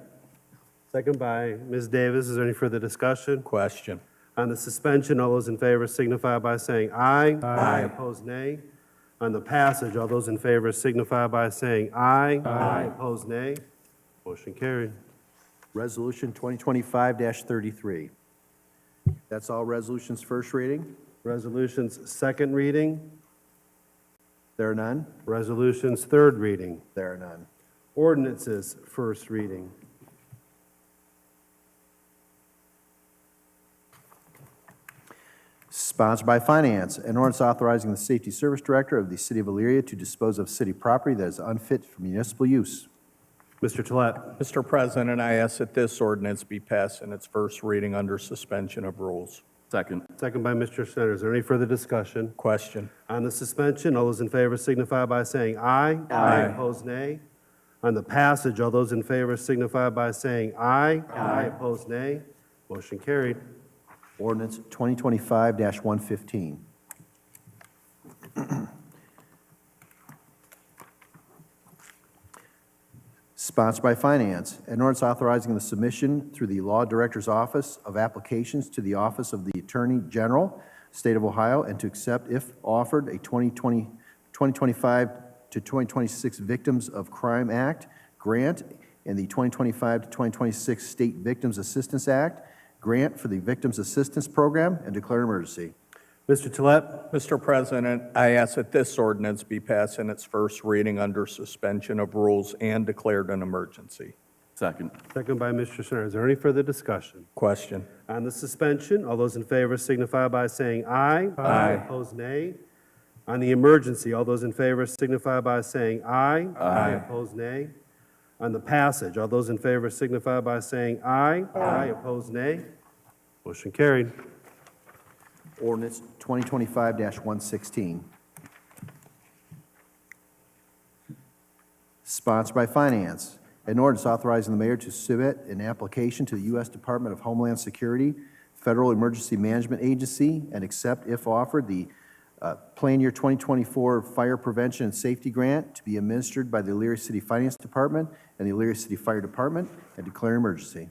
Second by Ms. Davis. Is there any further discussion? Question. On the suspension, all those in favor signify by saying aye. Aye. Opposed, nay. On the passage, all those in favor signify by saying aye. Aye. Opposed, nay. Motion carried. Resolution 2025-33. That's all resolutions first reading. Resolutions second reading. There are none. Resolutions third reading. There are none. Ordinances first reading. Sponsored by Finance, an ordinance authorizing the Safety Service Director of the City of Elyria to dispose of city property that is unfit for municipal use. Mr. Tolet. Mr. President, I ask that this ordinance be passed in its first reading under suspension of rules. Second. Second by Mr. Snyder. Is there any further discussion? Question. On the suspension, all those in favor signify by saying aye. Aye. Opposed, nay. On the passage, all those in favor signify by saying aye. Aye. Opposed, nay. Motion carried. Ordinance 2025-115. Sponsored by Finance, an ordinance authorizing the submission through the Law Director's Office of applications to the Office of the Attorney General, State of Ohio, and to accept, if offered, a 2025 to 2026 Victims of Crime Act grant and the 2025 to 2026 State Victims Assistance Act grant for the Victims Assistance Program and declare an emergency. Mr. Tolet. Mr. President, I ask that this ordinance be passed in its first reading under suspension of rules and declared an emergency. Second. Second by Mr. Snyder. Is there any further discussion? Question. On the suspension, all those in favor signify by saying aye. Aye. Opposed, nay. On the emergency, all those in favor signify by saying aye. Aye. Opposed, nay. On the passage, all those in favor signify by saying aye. Aye. Opposed, nay. Motion carried. Ordinance 2025-116. Sponsored by Finance, an ordinance authorizing the mayor to submit an application to the U.S. Department of Homeland Security, Federal Emergency Management Agency, and accept, if offered, the Plan Year 2024 Fire Prevention and Safety Grant to be administered by the Elyria City Finance Department and the Elyria City Fire Department, and declare an emergency.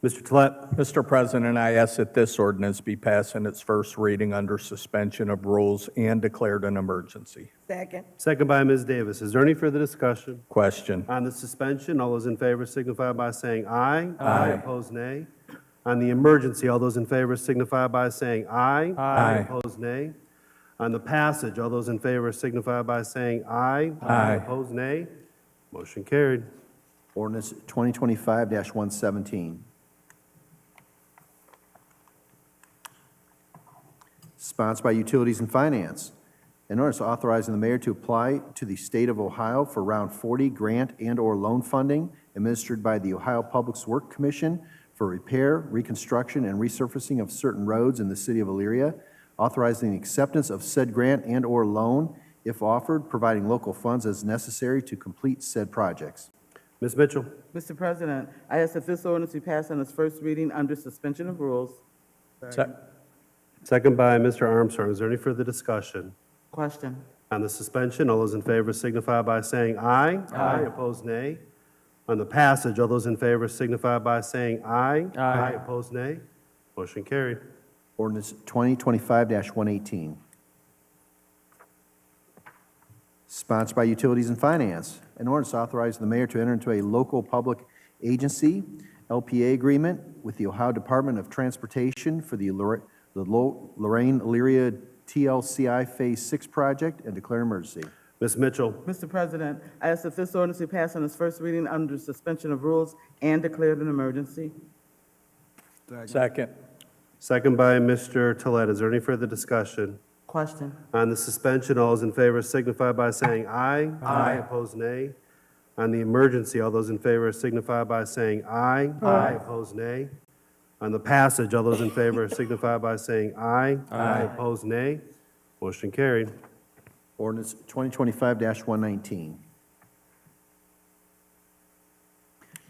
Mr. Tolet. Mr. President, I ask that this ordinance be passed in its first reading under suspension of rules and declared an emergency. Second. Second by Ms. Davis. Is there any further discussion? Question. On the suspension, all those in favor signify by saying aye. Aye. Opposed, nay. On the emergency, all those in favor signify by saying aye. Aye. Opposed, nay. On the passage, all those in favor signify by saying aye. Aye. Opposed, nay. Motion carried. Ordinance 2025-117. Sponsored by Utilities and Finance. An ordinance authorizing the mayor to apply to the state of Ohio for Round 40 grant and/or loan funding administered by the Ohio Public Works Commission for repair, reconstruction, and resurfacing of certain roads in the city of Elyria, authorizing the acceptance of said grant and/or loan, if offered, providing local funds as necessary to complete said projects. Ms. Mitchell. Mr. President, I ask that this ordinance be passed on its first reading under suspension of rules. Second by Mr. Armstrong. Is there any further discussion? Question. On the suspension, all those in favor signify by saying aye. Aye. Opposed, nay. On the passage, all those in favor signify by saying aye. Aye. Opposed, nay. Motion carried. Ordinance 2025-118. Sponsored by Utilities and Finance. An ordinance authorizing the mayor to enter into a local public agency, LPA agreement with the Ohio Department of Transportation for the Lorraine Elyria TLCI Phase 6 project and declare an emergency. Ms. Mitchell. Mr. President, I ask that this ordinance be passed on its first reading under suspension of rules and declared an emergency. Second. Second by Mr. Tolet. Is there any further discussion? Question. On the suspension, all those in favor signify by saying aye. Aye. Opposed, nay. On the emergency, all those in favor signify by saying aye. Aye. Opposed, nay. On the passage, all those in favor signify by saying aye. Aye. Opposed, nay. Motion carried. Ordinance 2025-119.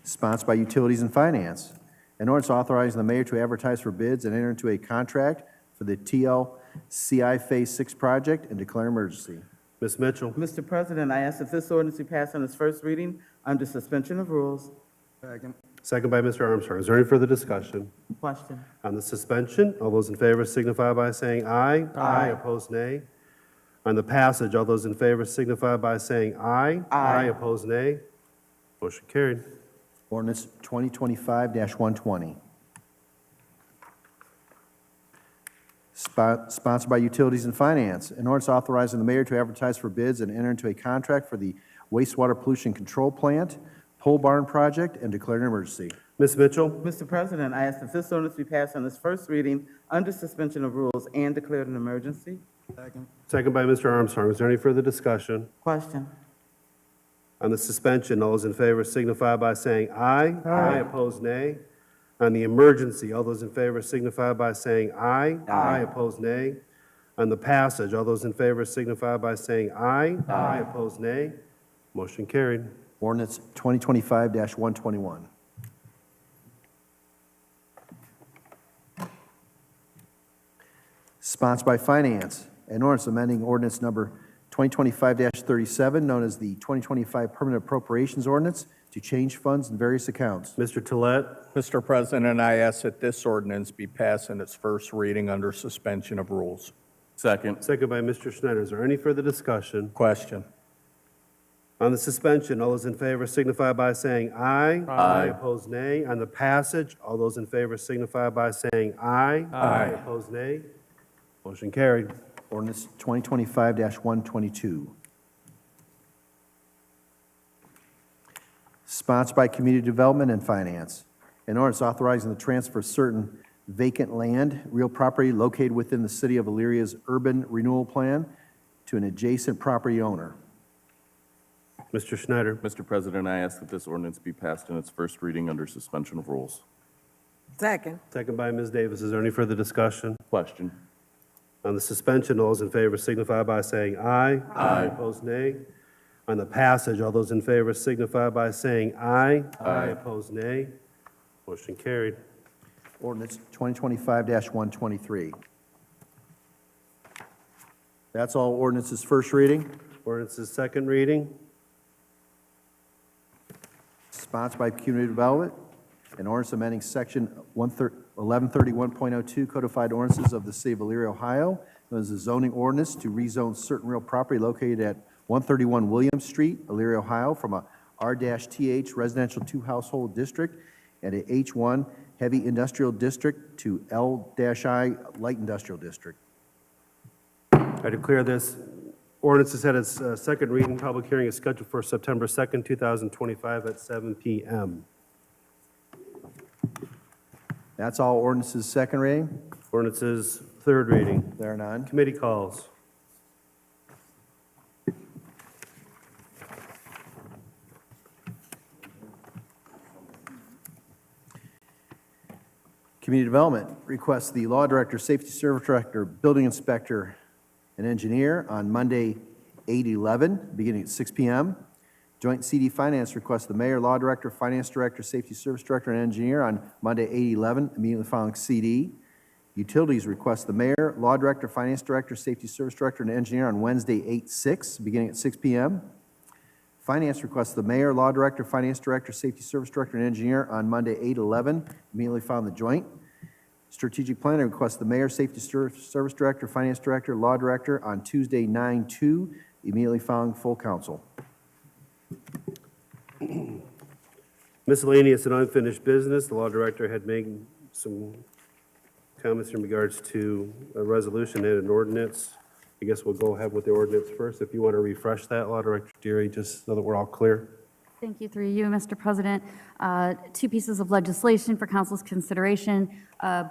Sponsored by Utilities and Finance. An ordinance authorizing the mayor to advertise for bids and enter into a contract for the TLCI Phase 6 project and declare emergency. Ms. Mitchell. Mr. President, I ask that this ordinance be passed on its first reading under suspension of rules. Second by Mr. Armstrong. Is there any further discussion? Question. On the suspension, all those in favor signify by saying aye. Aye. Opposed, nay. On the passage, all those in favor signify by saying aye. Aye. Opposed, nay. Motion carried. Ordinance 2025-120. Sponsored by Utilities and Finance. An ordinance authorizing the mayor to advertise for bids and enter into a contract for the wastewater pollution control plant, pole barn project, and declare an emergency. Ms. Mitchell. Mr. President, I ask that this ordinance be passed on its first reading under suspension of rules and declared an emergency. Second by Mr. Armstrong. Is there any further discussion? Question. On the suspension, all those in favor signify by saying aye. Aye. Opposed, nay. On the emergency, all those in favor signify by saying aye. Aye. Opposed, nay. On the passage, all those in favor signify by saying aye. Aye. Opposed, nay. Motion carried. Ordinance 2025-121. Sponsored by Finance. An ordinance amending ordinance number 2025-37, known as the 2025 Permanent Appropriations Ordinance, to change funds in various accounts. Mr. Tolet. Mr. President, I ask that this ordinance be passed in its first reading under suspension of rules. Second. Second by Mr. Schneider. Is there any further discussion? Question. On the suspension, all those in favor signify by saying aye. Aye. Opposed, nay. On the passage, all those in favor signify by saying aye. Aye. Opposed, nay. Motion carried. Ordinance 2025-122. Sponsored by Community Development and Finance. An ordinance authorizing the transfer of certain vacant land, real property located within the city of Elyria's urban renewal plan to an adjacent property owner. Mr. Schneider. Mr. President, I ask that this ordinance be passed in its first reading under suspension of rules. Second. Second by Ms. Davis. Is there any further discussion? Question. On the suspension, all those in favor signify by saying aye. Aye. Opposed, nay. On the passage, all those in favor signify by saying aye. Aye. Opposed, nay. Motion carried. Ordinance 2025-123. That's all ordinances first reading. Ordinance's second reading. Sponsored by Community Development. An ordinance amending section 1131.02 codified ordinances of the city of Elyria, Ohio, known as the zoning ordinance to rezone certain real property located at 131 Williams Street, Elyria, Ohio, from a R-TH residential two-household district and a H1 heavy industrial district to L-I light industrial district. I declare this ordinance has had its second reading. Public hearing is scheduled for September 2nd, 2025 at 7 p.m. That's all ordinances second reading. Ordinance's third reading. There are none. Committee calls. Community Development requests the Law Director, Safety Service Director, Building Inspector, and Engineer on Monday, 8/11, beginning at 6 p.m. Joint CD Finance requests the Mayor, Law Director, Finance Director, Safety Service Director, and Engineer on Monday, 8/11, immediately following CD. Utilities request the Mayor, Law Director, Finance Director, Safety Service Director, and Engineer on Wednesday, 8/6, beginning at 6 p.m. Finance requests the Mayor, Law Director, Finance Director, Safety Service Director, and Engineer on Monday, 8/11, immediately following the joint. Strategic Planning requests the Mayor, Safety Service Director, Finance Director, Law Director on Tuesday, 9/2, Immediately following full council. Miscellaneous and unfinished business. The law director had made some comments in regards to a resolution and an ordinance. I guess we'll go ahead with the ordinance first. If you want to refresh that, Law Director Deary, just so that we're all clear. Thank you, through you, Mr. President. Two pieces of legislation for council's consideration,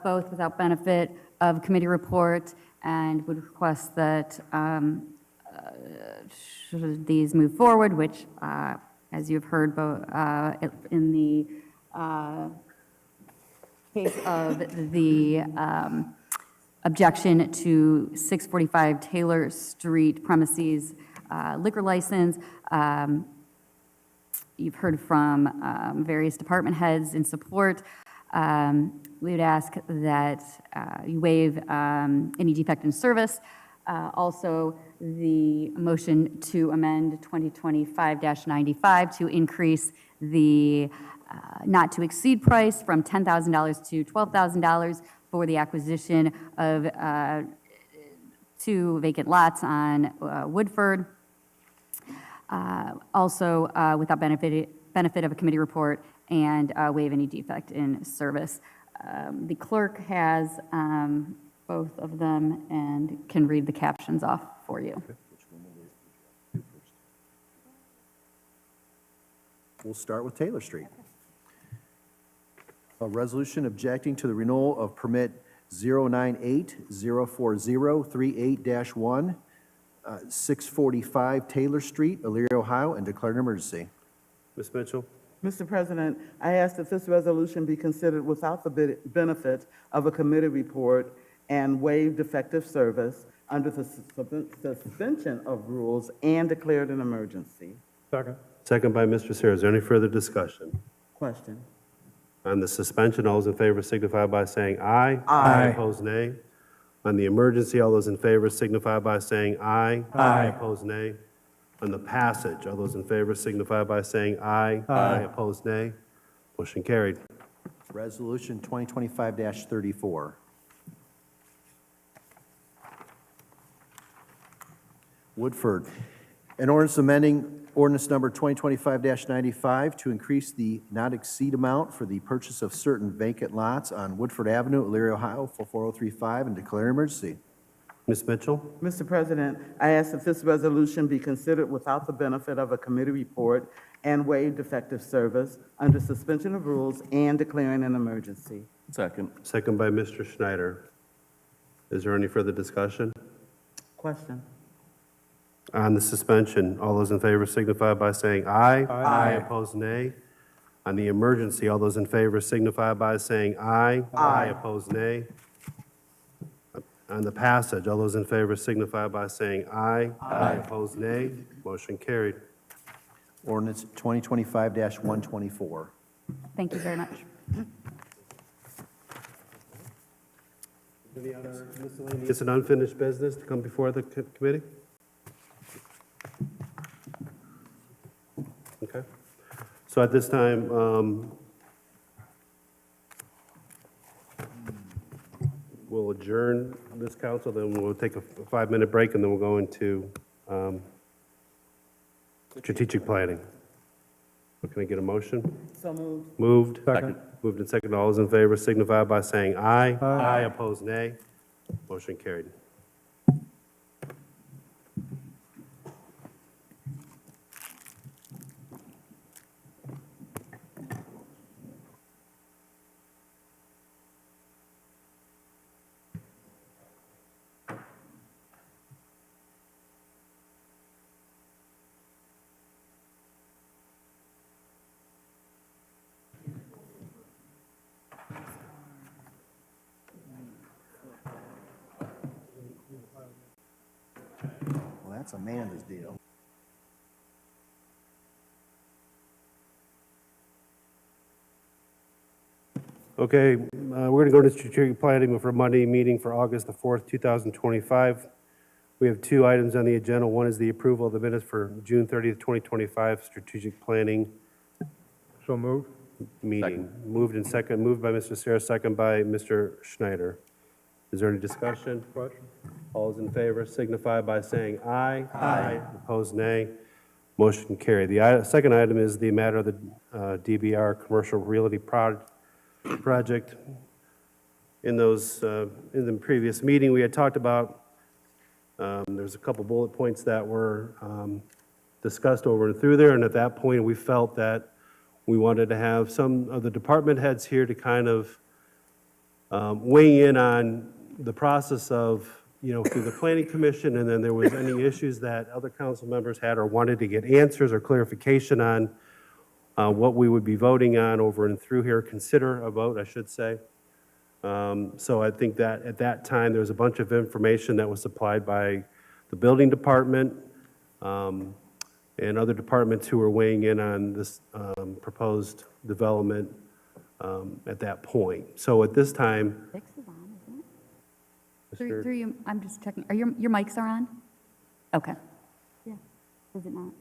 both without benefit of committee report, and would request that should these move forward, which, as you've heard in the case of the objection to 645 Taylor Street premises liquor license, you've heard from various department heads in support. We would ask that you waive any defect in service. Also, the motion to amend 2025-95 to increase the not to exceed price from $10,000 to $12,000 for the acquisition of 2 vacant lots on Woodford. Also, without benefit of a committee report, and waive any defect in service. The clerk has both of them and can read the captions off for you. We'll start with Taylor Street. A resolution objecting to the renewal of permit 098-04038-1, 645 Taylor Street, Elyria, Ohio, and declare an emergency. Ms. Mitchell? Mr. President, I ask that this resolution be considered without the benefit of a committee report and waive defective service under the suspension of rules and declared an emergency. Second. Second by Mr. Sarah. Is there any further discussion? Question. On the suspension, all those in favor signify by saying aye. Aye. Opposed, nay. On the emergency, all those in favor signify by saying aye. Aye. Opposed, nay. On the passage, all those in favor signify by saying aye. Aye. Opposed, nay. Motion carried. Resolution 2025-34. Woodford, an ordinance amending ordinance number 2025-95 to increase the not exceed amount for the purchase of certain vacant lots on Woodford Avenue, Elyria, Ohio, 44035, and declare an emergency. Ms. Mitchell? Mr. President, I ask that this resolution be considered without the benefit of a committee report and waive defective service under suspension of rules and declaring an emergency. Second. Second by Mr. Schneider. Is there any further discussion? Question. On the suspension, all those in favor signify by saying aye. Aye. Opposed, nay. On the emergency, all those in favor signify by saying aye. Aye. Opposed, nay. On the passage, all those in favor signify by saying aye. Aye. Opposed, nay. Motion carried. Ordinance 2025-124. Thank you very much. Any other miscellaneous and unfinished business to come before the committee? Okay. So at this time, we'll adjourn this council, then we'll take a 5-minute break, and then we'll go into strategic planning. Can I get a motion? So moved. Moved. Second. Moved and second. All those in favor signify by saying aye. Aye. Opposed, nay. Motion carried. Well, that's Amanda's deal. Okay, we're going to go to strategic planning for Monday meeting for August the 4th, 2025. We have 2 items on the agenda. One is the approval of the minutes for June 30th, 2025 strategic planning So move. meeting. Moved and second, moved by Mr. Sarah, second by Mr. Schneider. Is there any discussion? Question. All those in favor signify by saying aye. Aye. Opposed, nay. Motion carried. The second item is the matter of the DBR Commercial Realty Project. In the previous meeting, we had talked about, there's a couple bullet points that were discussed over and through there, and at that point, we felt that we wanted to have some of the department heads here to kind of weigh in on the process of, through the planning commission, and then there was any issues that other council members had or wanted to get answers or clarification on what we would be voting on over and through here, consider a vote, I should say. So I think that at that time, there was a bunch of information that was supplied by the building department and other departments who were weighing in on this proposed development at that point. So at this time, Six is on, isn't it? Through you, I'm just checking. Are your mics are on? Okay. Yeah. Is it not?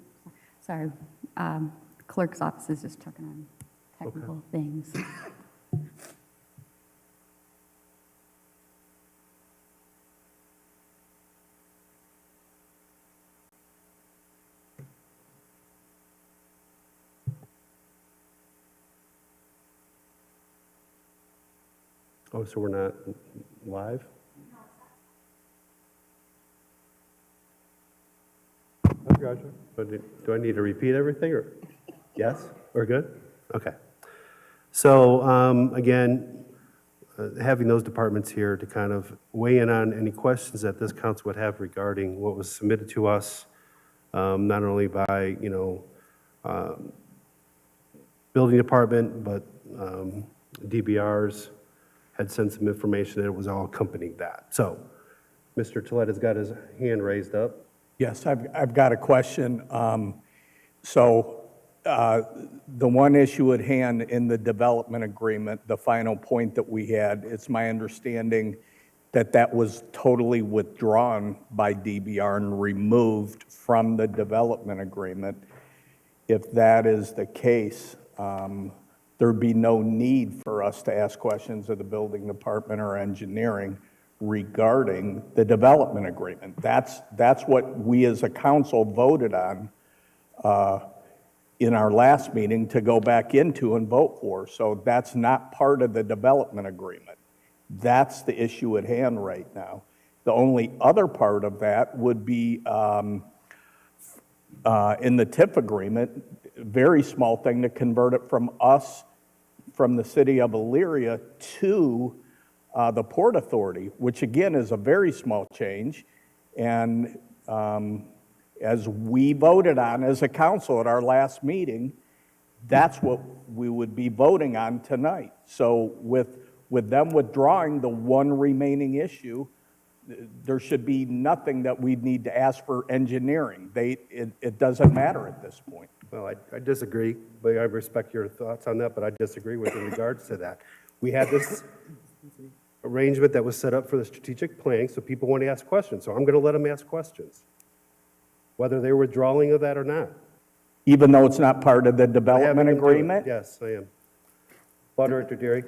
Sorry. Clerk's office is just checking on technical things. oh, so we're not live? I got you. But do I need to repeat everything, or yes? We're good? Okay. So again, having those departments here to kind of weigh in on any questions that this council would have regarding what was submitted to us, not only by, building department, but DBRs had sent some information that it was all accompanying that. So Mr. Tolet has got his hand raised up. Yes, I've got a question. The one issue at hand in the development agreement, the final point that we had, it's my understanding that that was totally withdrawn by DBR and removed from the development agreement. If that is the case, there'd be no need for us to ask questions of the building department or engineering regarding the development agreement. That's what we as a council voted on in our last meeting to go back into and vote for. So that's not part of the development agreement. That's the issue at hand right now. The only other part of that would be in the TIF agreement, very small thing to convert it from us, from the city of Elyria to the Port Authority, which again is a very small change. And as we voted on as a council at our last meeting, that's what we would be voting on tonight. So with them withdrawing the one remaining issue, there should be nothing that we'd need to ask for engineering. It doesn't matter at this point. Well, I disagree, but I respect your thoughts on that, but I disagree with in regards to that. We had this arrangement that was set up for the strategic planning, so people want to ask questions, so I'm going to let them ask questions, whether they're withdrawing of that or not. Even though it's not part of the development agreement? Yes, I am. Law Director Deary.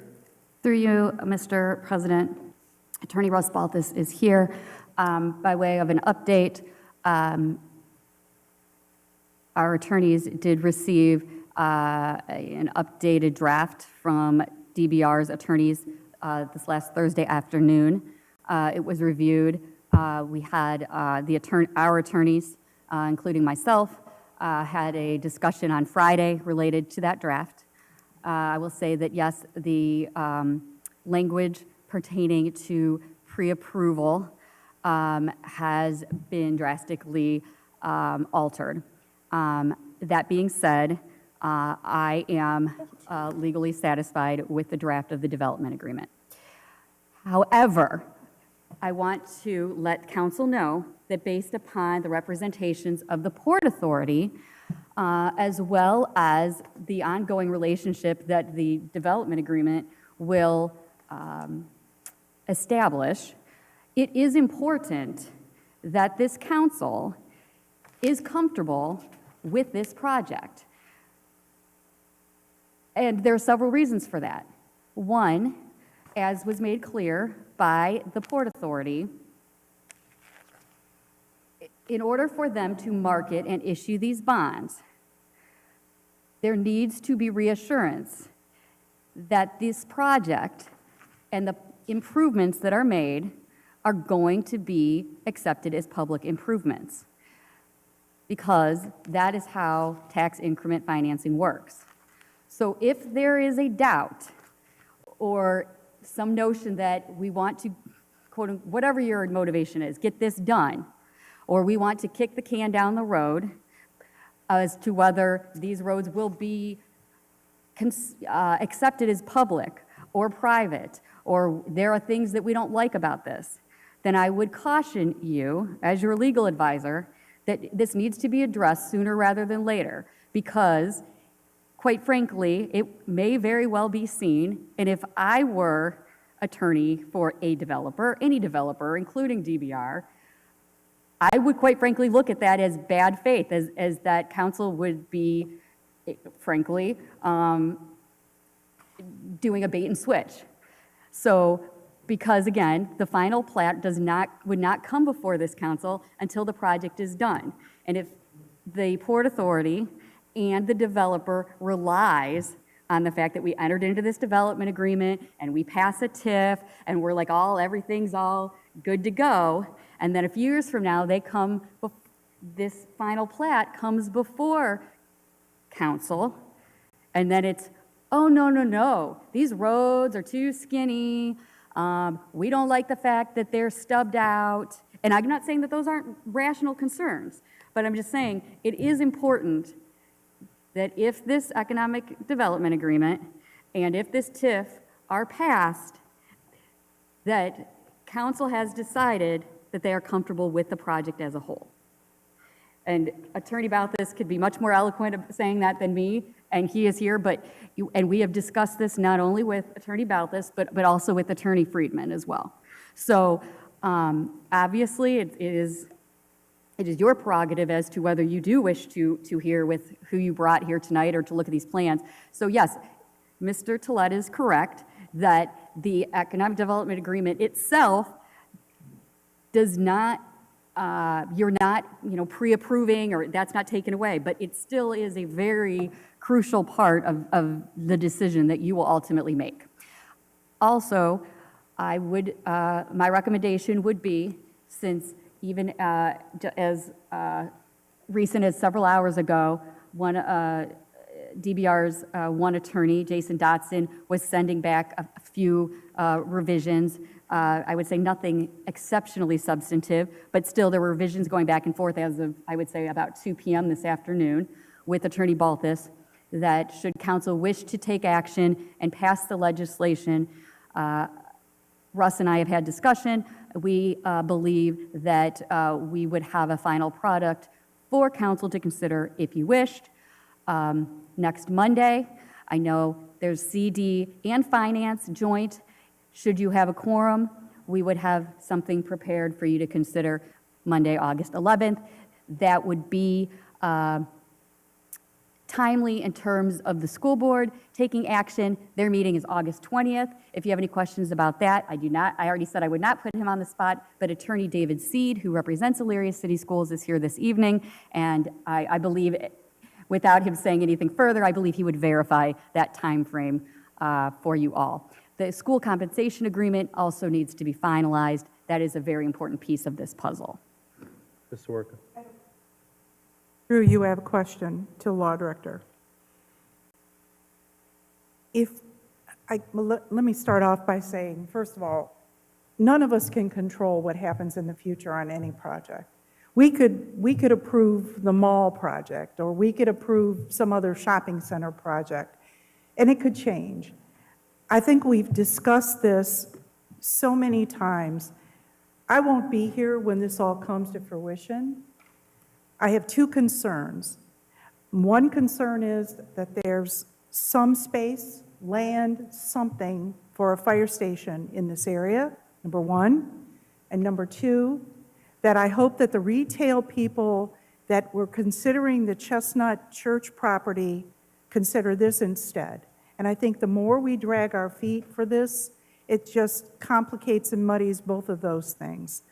Through you, Mr. President, Attorney Russ Balthus is here by way of an update. Our attorneys did receive an updated draft from DBR's attorneys this last Thursday afternoon. It was reviewed. We had our attorneys, including myself, had a discussion on Friday related to that draft. I will say that, yes, the language pertaining to pre-approval has been drastically altered. That being said, I am legally satisfied with the draft of the development agreement. However, I want to let council know that based upon the representations of the Port Authority, as well as the ongoing relationship that the development agreement will establish, it is important that this council is comfortable with this project. And there are several reasons for that. One, as was made clear by the Port Authority, in order for them to market and issue these bonds, there needs to be reassurance that this project and the improvements that are made are going to be accepted as public improvements, because that is how tax increment financing works. So if there is a doubt or some notion that we want to, quote, whatever your motivation is, get this done, or we want to kick the can down the road as to whether these roads will be accepted as public or private, or there are things that we don't like about this, then I would caution you, as your legal advisor, that this needs to be addressed sooner rather than later, because, quite frankly, it may very well be seen, and if I were attorney for a developer, any developer, including DBR, I would quite frankly look at that as bad faith, as that council would be, frankly, doing a bait and switch. So, because again, the final plat would not come before this council until the project is done. And if the Port Authority and the developer relies on the fact that we entered into this development agreement and we pass a TIF and we're like everything's all good to go, and then a few years from now this final plat comes before council, and then it's, oh, no, these roads are too skinny, we don't like the fact that they're stubbed out. And I'm not saying that those aren't rational concerns, but I'm just saying it is important that if this economic development agreement and if this TIF are passed, that council has decided that they are comfortable with the project as a whole. And Attorney Balthus could be much more eloquent of saying that than me, and he is here, and we have discussed this not only with Attorney Balthus, but also with Attorney Friedman as well. So obviously, it is your prerogative as to whether you do wish to hear with who you brought here tonight or to look at these plans. So yes, Mr. Tolet is correct that the economic development agreement itself does not, you're not, pre-approving, or that's not taken away, but it still is a very crucial part of the decision that you will ultimately make. Also, I would, my recommendation would be, since even as recent as several hours ago, DBR's one attorney, Jason Dotson, was sending back a few revisions. I would say nothing exceptionally substantive, but still there were revisions going back and forth as of, I would say, about 2 p.m. this afternoon with Attorney Balthus, that should council wish to take action and pass the legislation, Russ and I have had discussion. We believe that we would have a final product for council to consider if you wished. Next Monday, I know there's CD and Finance joint. Should you have a quorum, we would have something prepared for you to consider Monday, August 11th. That would be timely in terms of the school board taking action. Their meeting is August 20th. If you have any questions about that, I already said I would not put him on the spot, but Attorney David Seed, who represents Elyria City Schools, is here this evening, and I believe, without him saying anything further, I believe he would verify that time frame for you all. The school compensation agreement also needs to be finalized. That is a very important piece of this puzzle. Mr. Worka. Drew, you have a question to the law director. Let me start off by saying, first of all, none of us can control what happens in the future on any project. We could approve the mall project, or we could approve some other shopping center project, and it could change. I think we've discussed this so many times. I won't be here when this all comes to fruition. I have two concerns. One concern is that there's some space, land, something for a fire station in this area, number one. And number two, that I hope that the retail people that were considering the Chestnut Church property consider this instead. And I think the more we drag our feet for this, it just complicates and muddies both of those things.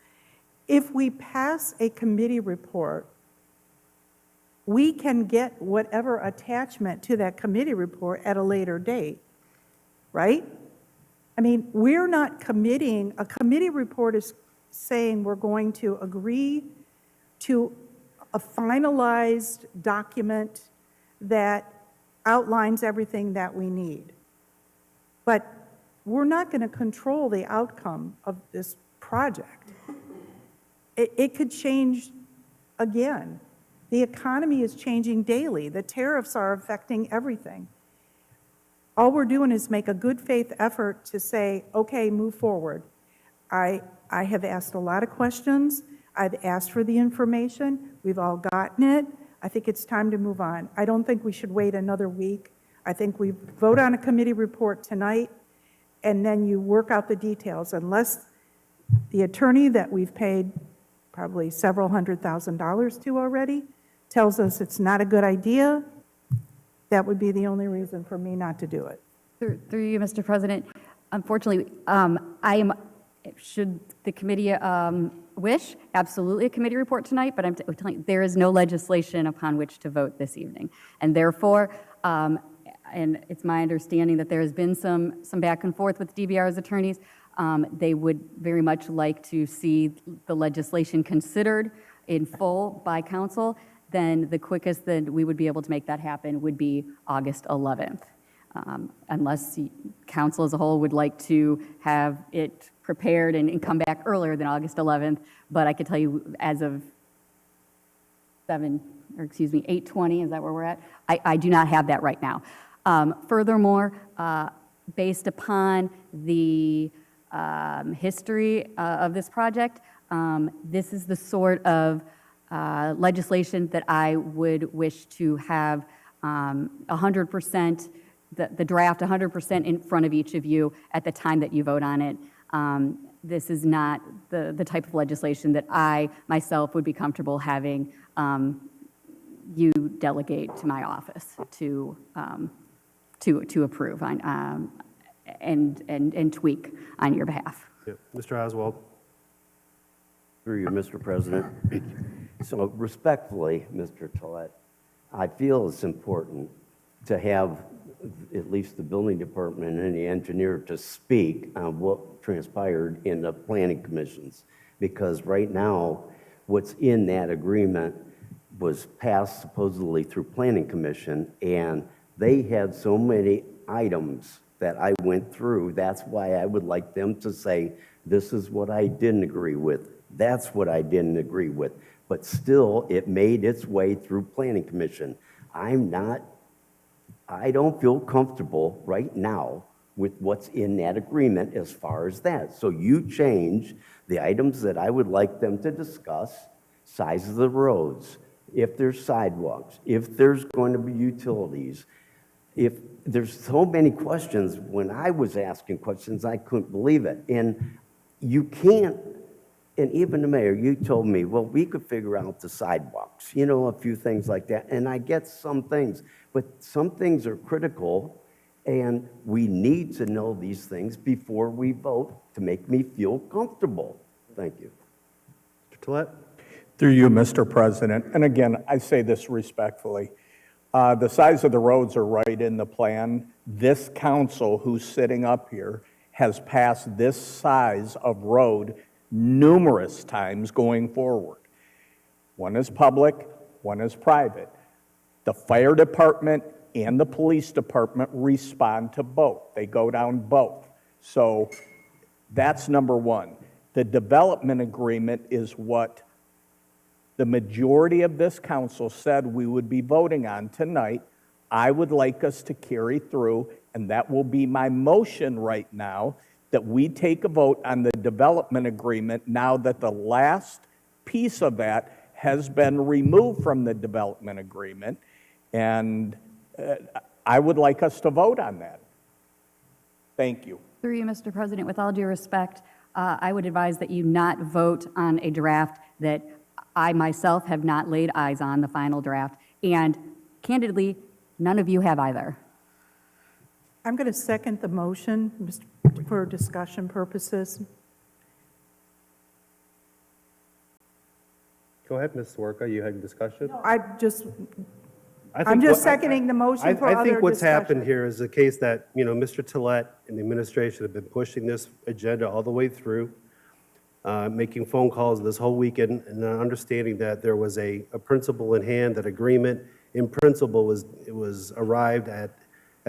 if we pass a committee report, we can get whatever attachment to that committee report at a later date, right? I mean, we're not committing, a committee report is saying we're going to agree to a finalized document that outlines everything that we need. But we're not going to control the outcome of this project. It could change again. The economy is changing daily. The tariffs are affecting everything. All we're doing is make a good faith effort to say, okay, move forward. I have asked a lot of questions. I've asked for the information. We've all gotten it. I think it's time to move on. I don't think we should wait another week. I think we vote on a committee report tonight, and then you work out the details. Unless the attorney that we've paid probably several $100,000 to already tells us it's not a good idea, that would be the only reason for me not to do it. Through you, Mr. President, unfortunately, should the committee wish, absolutely a committee report tonight, but I'm telling you, there is no legislation upon which to vote this evening. And therefore, and it's my understanding that there has been some back and forth with DBR's attorneys. They would very much like to see the legislation considered in full by council. Then the quickest that we would be able to make that happen would be August 11th. Unless council as a whole would like to have it prepared and come back earlier than August 11th. But I could tell you as of 8:20, is that where we're at? I do not have that right now. Furthermore, based upon the history of this project, this is the sort of legislation that I would wish to have 100%, the draft 100% in front of each of you at the time that you vote on it. This is not the type of legislation that I myself would be comfortable having you delegate to my office to approve on, and tweak on your behalf. Yeah. Mr. Oswald. Through you, Mr. President. So respectfully, Mr. Tolet, I feel it's important to have at least the building department and the engineer to speak on what transpired in the planning commissions. Because right now, what's in that agreement was passed supposedly through planning commission, and they had so many items that I went through. That's why I would like them to say, this is what I didn't agree with. That's what I didn't agree with. But still, it made its way through planning commission. I don't feel comfortable right now with what's in that agreement as far as that. So you change the items that I would like them to discuss, size of the roads, if there's sidewalks, if there's going to be utilities, if there's so many questions. When I was asking questions, I couldn't believe it. And you can't, and even the mayor, you told me, well, we could figure out the sidewalks, a few things like that. And I get some things, but some things are critical, and we need to know these things before we vote to make me feel comfortable. Thank you. Mr. Tolet. Through you, Mr. President, and again, I say this respectfully. The size of the roads are right in the plan. This council who's sitting up here has passed this size of road numerous times going forward. One is public, one is private. The fire department and the police department respond to both. They go down both. So that's number one. The development agreement is what the majority of this council said we would be voting on tonight. I would like us to carry through, and that will be my motion right now, that we take a vote on the development agreement now that the last piece of that has been removed from the development agreement, and I would like us to vote on that. Thank you. Through you, Mr. President, with all due respect, I would advise that you not vote on a draft that I myself have not laid eyes on, the final draft, and candidly, none of you have either. I'm going to second the motion for discussion purposes. Go ahead, Ms. Swerka, you had discussion? I'm just I think just what- seconding the motion for I other think what's happened discussion. here is the case that, Mr. Tolet and the administration have been pushing this agenda all the way through, making phone calls this whole weekend, and not understanding that there was a principle in hand, that agreement in principle was arrived at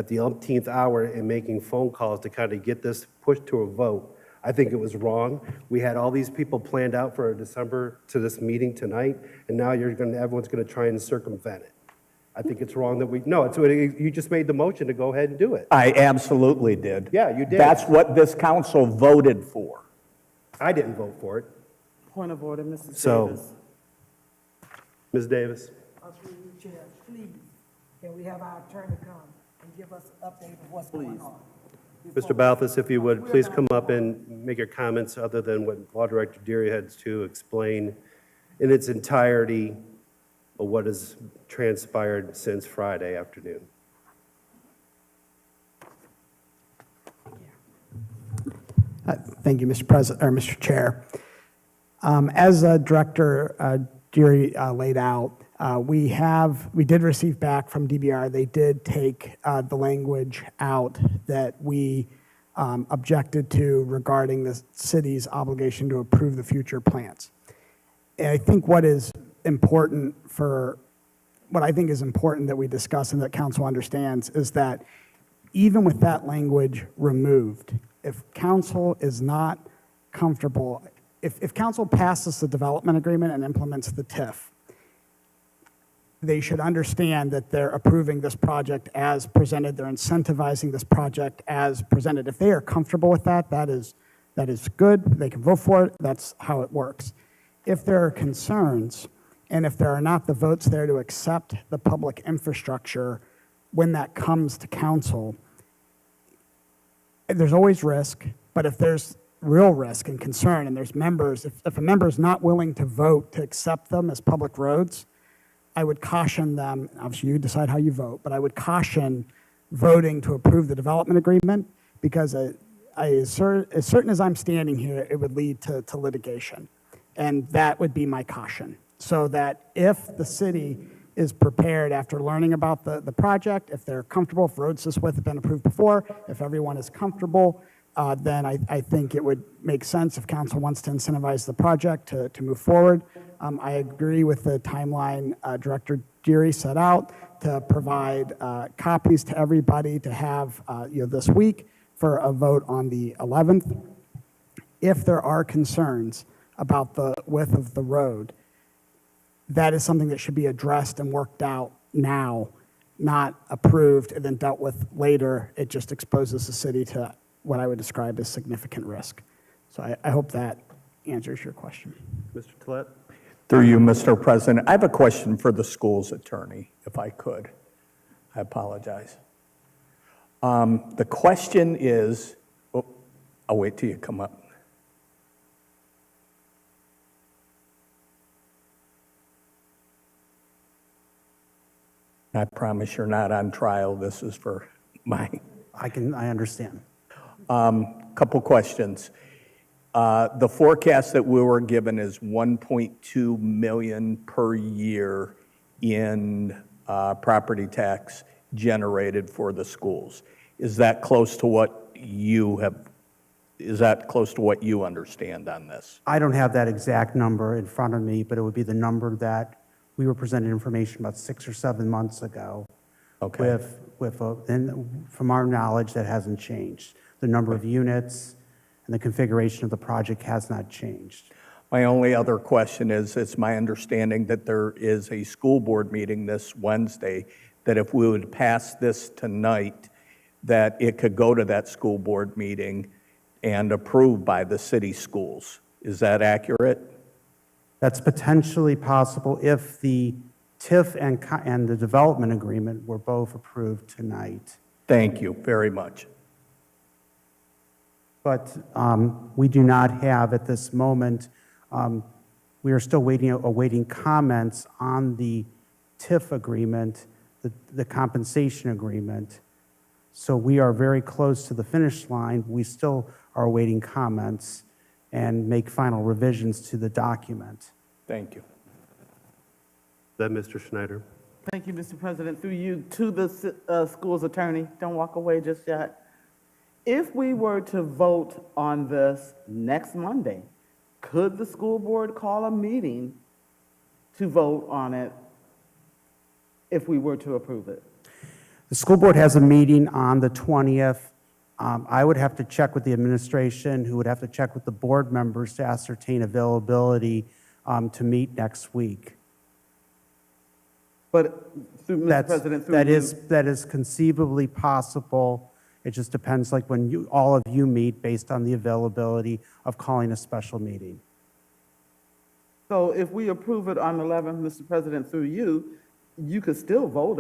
the umpteenth hour, and making phone calls to kind of get this pushed to a vote. I think it was wrong. We had all these people planned out for December to this meeting tonight, and now everyone's gonna try and circumvent it. I think it's wrong that you just made the motion to go ahead and do it. I absolutely did. Yeah, you did. That's what this council voted for. I didn't vote for it. Point of order, Mrs. So- Davis. Ms. Davis? Through you, Chair, please, can we have our attorney come and give us an update of what's going on? Mr. Balthus, if you would, please come up and make your comments other than what Law Director Deary had to explain in its entirety of what has transpired since Friday afternoon. Thank you, Mr. President, or Mr. Chair. As Director Deary laid out, we did receive back from DBR. They did take the language out that we objected to regarding the city's obligation to approve the future plans. And I think what is important that we discuss and that council understands is that even with that language removed, if council is not comfortable, if council passes the development agreement and implements the TIF, they should understand that they're approving this project as presented, they're incentivizing this project as presented. If they are comfortable with that, that is good, they can vote for it, that's how it works. If there are concerns, and if there are not the votes there to accept the public infrastructure when that comes to council, there's always risk, but if there's real risk and concern and there's members, if a member is not willing to vote to accept them as public roads, I would caution them, obviously you decide how you vote, but I would caution voting to approve the development agreement because as certain as I'm standing here, it would lead to litigation. And that would be my caution. So that if the city is prepared after learning about the project, if they're comfortable, if roads this width have been approved before, if everyone is comfortable, then I think it would make sense if council wants to incentivize the project to move forward. I agree with the timeline Director Deary set out to provide copies to everybody to have this week for a vote on the 11th. If there are concerns about the width of the road, that is something that should be addressed and worked out now, not approved and then dealt with later. It just exposes the city to what I would describe as significant risk. So I hope that answers your question. Mr. Tolet? Through you, Mr. President, I have a question for the school's attorney, if I could. I apologize. The question is, I'll wait till you come up. I promise you're not on trial. This is for mine. I understand. Couple questions. The forecast that we were given is 1.2 million per year in property tax generated for the schools. Is that close to what you understand on this? I don't have that exact number in front of me, but it would be the number that we were presented information about 6 or 7 months ago. Okay. And from our knowledge, that hasn't changed. The number of units and the configuration of the project has not changed. My only other question is, it's my understanding that there is a school board meeting this Wednesday, that if we would pass this tonight, that it could go to that school board meeting and approved by the city schools. Is that accurate? That's potentially possible if the TIF and the development agreement were both approved tonight. Thank you very much. But we do not have at this moment, we are still awaiting comments on the TIF agreement, the compensation agreement. So we are very close to the finish line. We still are awaiting comments and make final revisions to the document. Thank you. Then Mr. Schneider. Thank you, Mr. President. Through you to the school's attorney, don't walk away just yet. If we were to vote on this next Monday, could the school board call a meeting to vote on it if we were to approve it? The school board has a meeting on the 20th. I would have to check with the administration, who would have to check with the board members to ascertain availability to meet next week. But through, Mr. President, through you. That is conceivably possible. It just depends, like when all of you meet, based on the availability of calling a special meeting. So if we approve it on the 11th, Mr. President, through you, you could still vote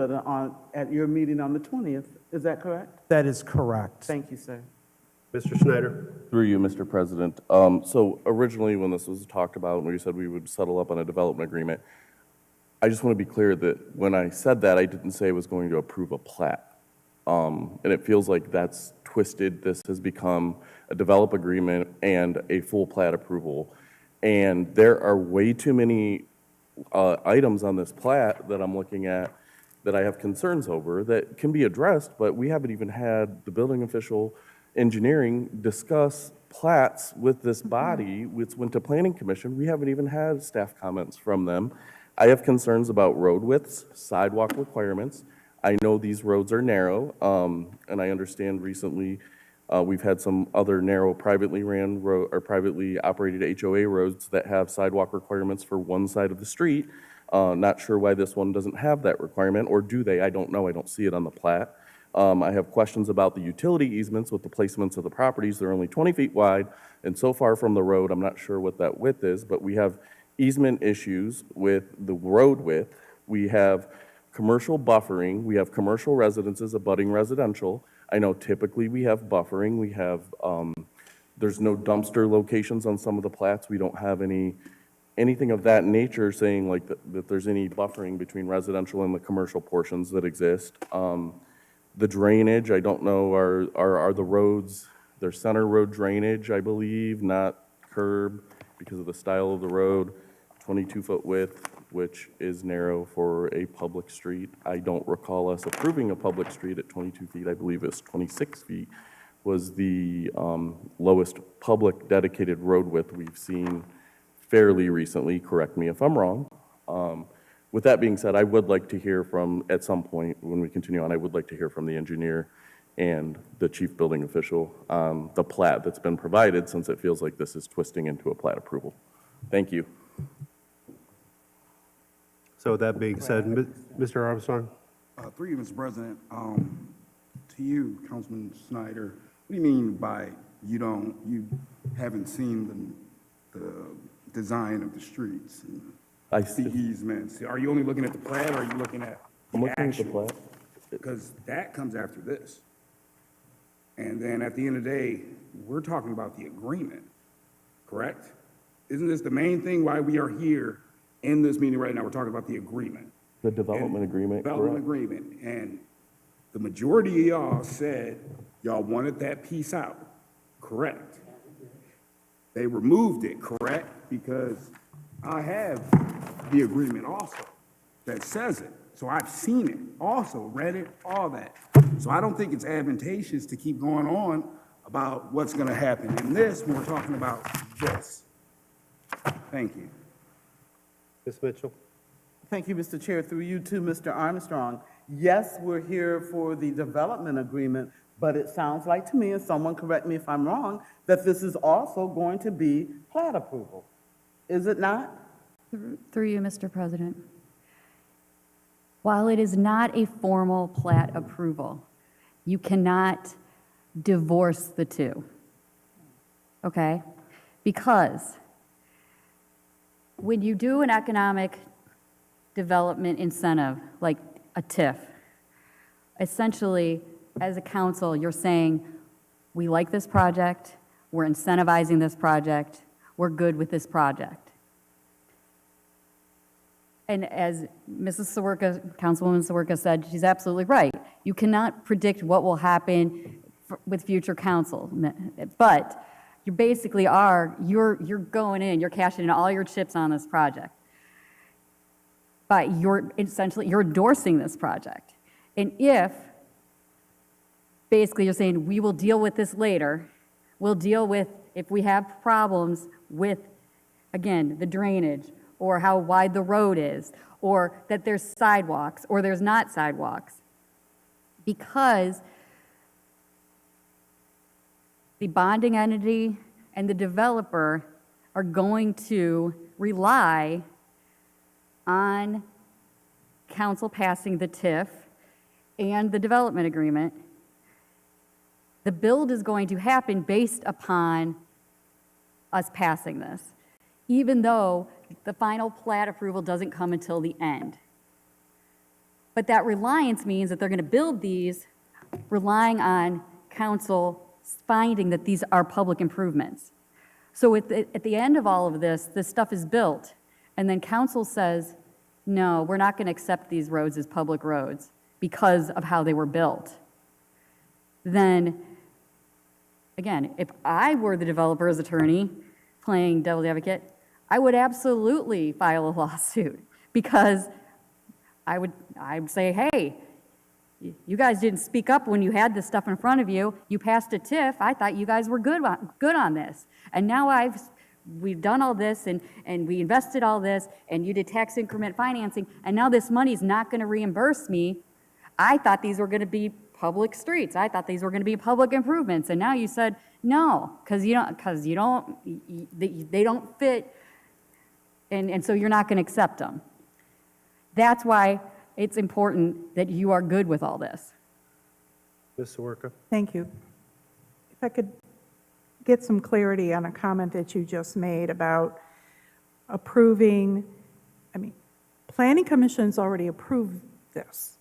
at your meeting on the 20th. Is that correct? That is correct. Thank you, sir. Mr. Schneider. Through you, Mr. President. So originally, when this was talked about, and we said we would settle up on a development agreement, I just want to be clear that when I said that, I didn't say I was going to approve a plat. And it feels like that's twisted. This has become a develop agreement and a full plat approval. And there are way too many items on this plat that I'm looking at that I have concerns over that can be addressed, but we haven't even had the building official engineering discuss plats with this body, which went to planning commission. We haven't even had staff comments from them. I have concerns about road widths, sidewalk requirements. I know these roads are narrow, and I understand recently we've had some other narrow privately ran or privately operated HOA roads that have sidewalk requirements for one side of the street. Not sure why this one doesn't have that requirement, or do they? I don't know. I don't see it on the plat. I have questions about the utility easements with the placements of the properties. They're only 20 feet wide and so far from the road. I'm not sure what that width is, but we have easement issues with the road width. We have commercial buffering. We have commercial residences abutting residential. I know typically we have buffering. We have, there's no dumpster locations on some of the plats. We don't have anything of that nature saying like that there's any buffering between residential and the commercial portions that exist. The drainage, I don't know, are the roads, they're center road drainage, I believe, not curb because of the style of the road, 22-foot width, which is narrow for a public street. I don't recall us approving a public street at 22 feet. I believe it's 26 feet was the lowest public dedicated road width we've seen fairly recently. Correct me if I'm wrong. With that being said, I would like to hear from, at some point when we continue on, I would like to hear from the engineer and the chief building official on the plat that's been provided, since it feels like this is twisting into a plat approval. Thank you. So with that being said, Mr. Armstrong. Through you, Mr. President, to you, Councilman Snyder, what do you mean by you haven't seen the design of the streets? I see easements. Are you only looking at the plat, or are you looking at I'm the looking at the actual? plat. Because that comes after this. And then at the end of the day, we're talking about the agreement, correct? Isn't this the main thing why we are here in this meeting right now? We're talking about the agreement. The development agreement, Development correct? agreement. And the majority of y'all said y'all wanted that piece out, correct? They removed it, correct? Because I have the agreement also that says it. So I've seen it also, read it, all that. So I don't think it's advantageous to keep going on about what's going to happen in this when we're talking about this. Thank you. Ms. Mitchell. Thank you, Mr. Chair. Through you to Mr. Armstrong. Yes, we're here for the development agreement, but it sounds like to me, and someone correct me if I'm wrong, that this is also going to be plat approval. Is it not? Through you, Mr. President. While it is not a formal plat approval, you cannot divorce the two, okay? Because when you do an economic development incentive, like a TIF, essentially, as a council, you're saying, we like this project, we're incentivizing this project, we're good with this project. And as Mrs. Sawerka, Councilwoman Sawerka said, she's absolutely right. You cannot predict what will happen with future council. But you basically are, you're going in, you're cashing in all your chips on this project. But you're essentially, you're endorsing this project. And if, basically you're saying, we will deal with this later, we'll deal with, if we have problems with, again, the drainage, or how wide the road is, or that there's sidewalks, or there's not sidewalks, because the bonding entity and the developer are going to rely on council passing the TIF and the development agreement, the build is going to happen based upon us passing this, even though the final plat approval doesn't come until the end. But that reliance means that they're going to build these relying on council finding that these are public improvements. So at the end of all of this stuff is built, and then council says, no, we're not going to accept these roads as public roads because of how they were built. Then, again, if I were the developer's attorney playing devil's advocate, I would absolutely file a lawsuit, because I would say, hey, you guys didn't speak up when you had this stuff in front of you. You passed a TIF. I thought you guys were good on this. And now we've done all this, and we invested all this, and you did tax increment financing, and now this money's not going to reimburse me. I thought these were going to be public streets. I thought these were going to be public improvements. And now you said, no, because they don't fit, and so you're not going to accept them. That's why it's important that you are good with all this. Ms. Sawerka? Thank you. If I could get some clarity on a comment that you just made about approving, Planning Commission's already approved this.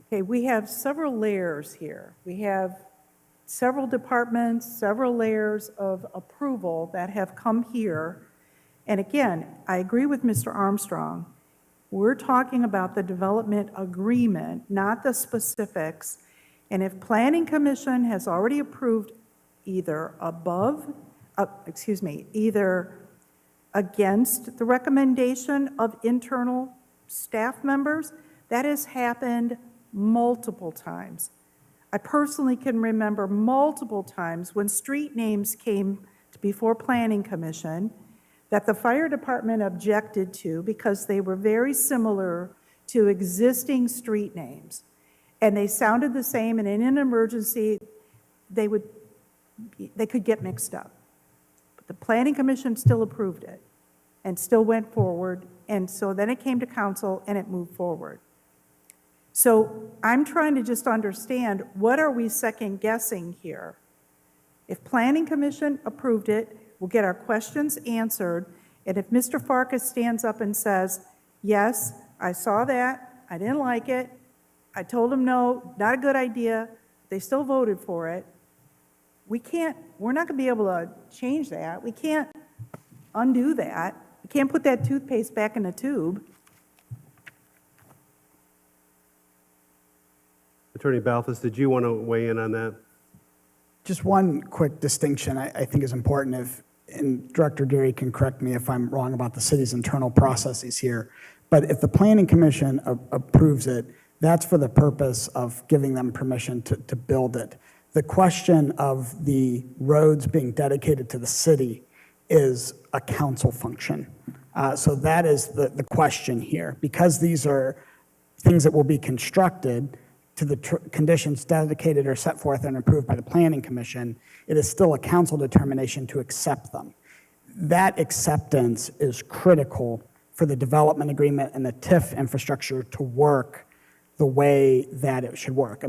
Okay, we have several layers here. We have several departments, several layers of approval that have come here. And again, I agree with Mr. Armstrong. We're talking about the development agreement, not the specifics. And if Planning Commission has already approved either either against the recommendation of internal staff members, that has happened multiple times. I personally can remember multiple times when street names came before Planning Commission that the fire department objected to because they were very similar to existing street names. And they sounded the same, and in an emergency, they could get mixed up. But the Planning Commission still approved it and still went forward, and so then it came to council and it moved forward. So I'm trying to just understand, what are we second guessing here? If Planning Commission approved it, we'll get our questions answered, and if Mr. Farkas stands up and says, yes, I saw that, I didn't like it, I told him no, not a good idea, they still voted for it, we're not going to be able to change that. We can't undo that. We can't put that toothpaste back in the tube. Attorney Balthus, did you want to weigh in on that? Just one quick distinction I think is important, and Director Geary can correct me if I'm wrong about the city's internal processes here, but if the Planning Commission approves it, that's for the purpose of giving them permission to build it. The question of the roads being dedicated to the city is a council function. So that is the question here. Because these are things that will be constructed to the conditions dedicated or set forth and approved by the Planning Commission, it is still a council determination to accept them. That acceptance is critical for the development agreement and the TIF infrastructure to work the way that it should work.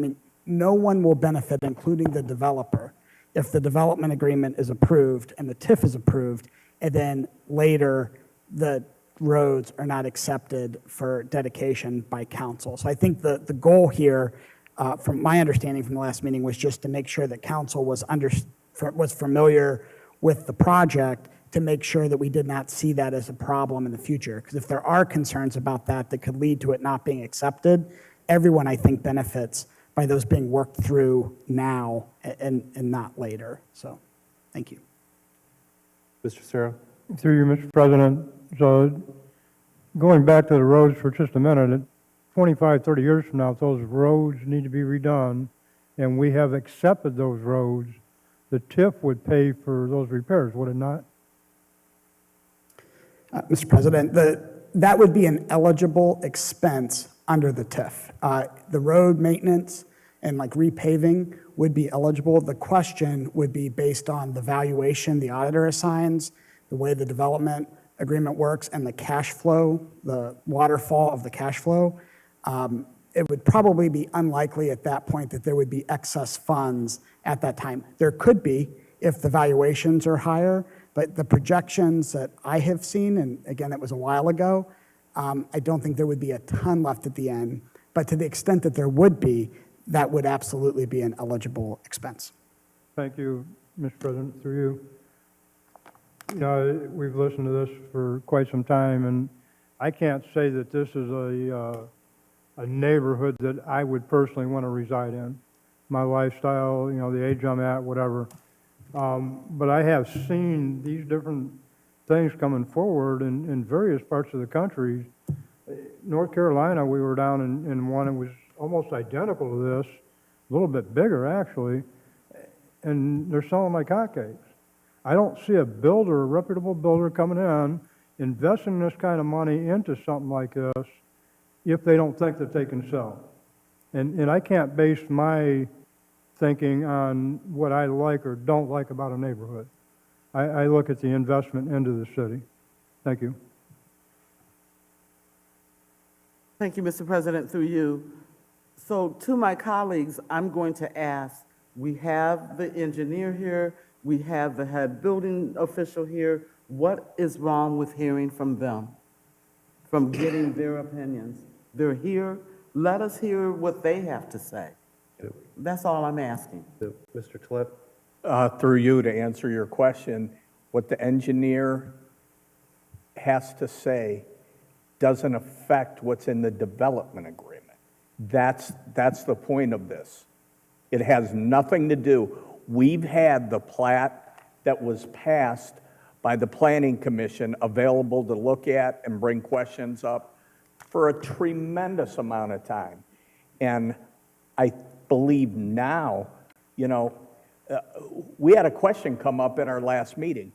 No one will benefit, including the developer, if the development agreement is approved and the TIF is approved, and then later the roads are not accepted for dedication by council. So I think the goal here, from my understanding from the last meeting, was just to make sure that council was familiar with the project, to make sure that we did not see that as a problem in the future. Because if there are concerns about that could lead to it not being accepted, everyone, I think, benefits by those being worked through now and not later. So, thank you. Mr. Sarah? Through you, Mr. President, so going back to the roads for just a minute, 25, 30 years from now, if those roads need to be redone, and we have accepted those roads, the TIF would pay for those repairs, would it not? Mr. President, that would be an eligible expense under the TIF. The road maintenance and like repaving would be eligible. The question would be based on the valuation the auditor assigns, the way the development agreement works, and the cash flow, the waterfall of the cash flow. It would probably be unlikely at that point that there would be excess funds at that time. There could be if the valuations are higher, but the projections that I have seen, and again, it was a while ago, I don't think there would be a ton left at the end. But to the extent that there would be, that would absolutely be an eligible expense. Thank you, Mr. President, through you. You know, we've listened to this for quite some time, and I can't say that this is a neighborhood that I would personally want to reside in. My lifestyle, you know, the age I'm at, whatever. But I have seen these different things coming forward in various parts of the country. North Carolina, we were down in one that was almost identical to this, a little bit bigger actually, and they're selling like hotcakes. I don't see a builder, a reputable builder coming in, investing this kind of money into something like this if they don't think that they can sell. And I can't base my thinking on what I like or don't like about a neighborhood. I look at the investment into the city. Thank you. Thank you, Mr. President, through you. So to my colleagues, I'm going to ask, we have the engineer here, we have the head building official here. What is wrong with hearing from them, from getting their opinions? They're here. Let us hear what they have to say. That's all I'm asking. Mr. Tolet? Through you to answer your question, what the engineer has to say doesn't affect what's in the development agreement. That's the point of this. It has nothing to do. We've had the plat that was passed by the Planning Commission available to look at and bring questions up for a tremendous amount of time. And I believe now, you know, we had a question come up in our last meeting.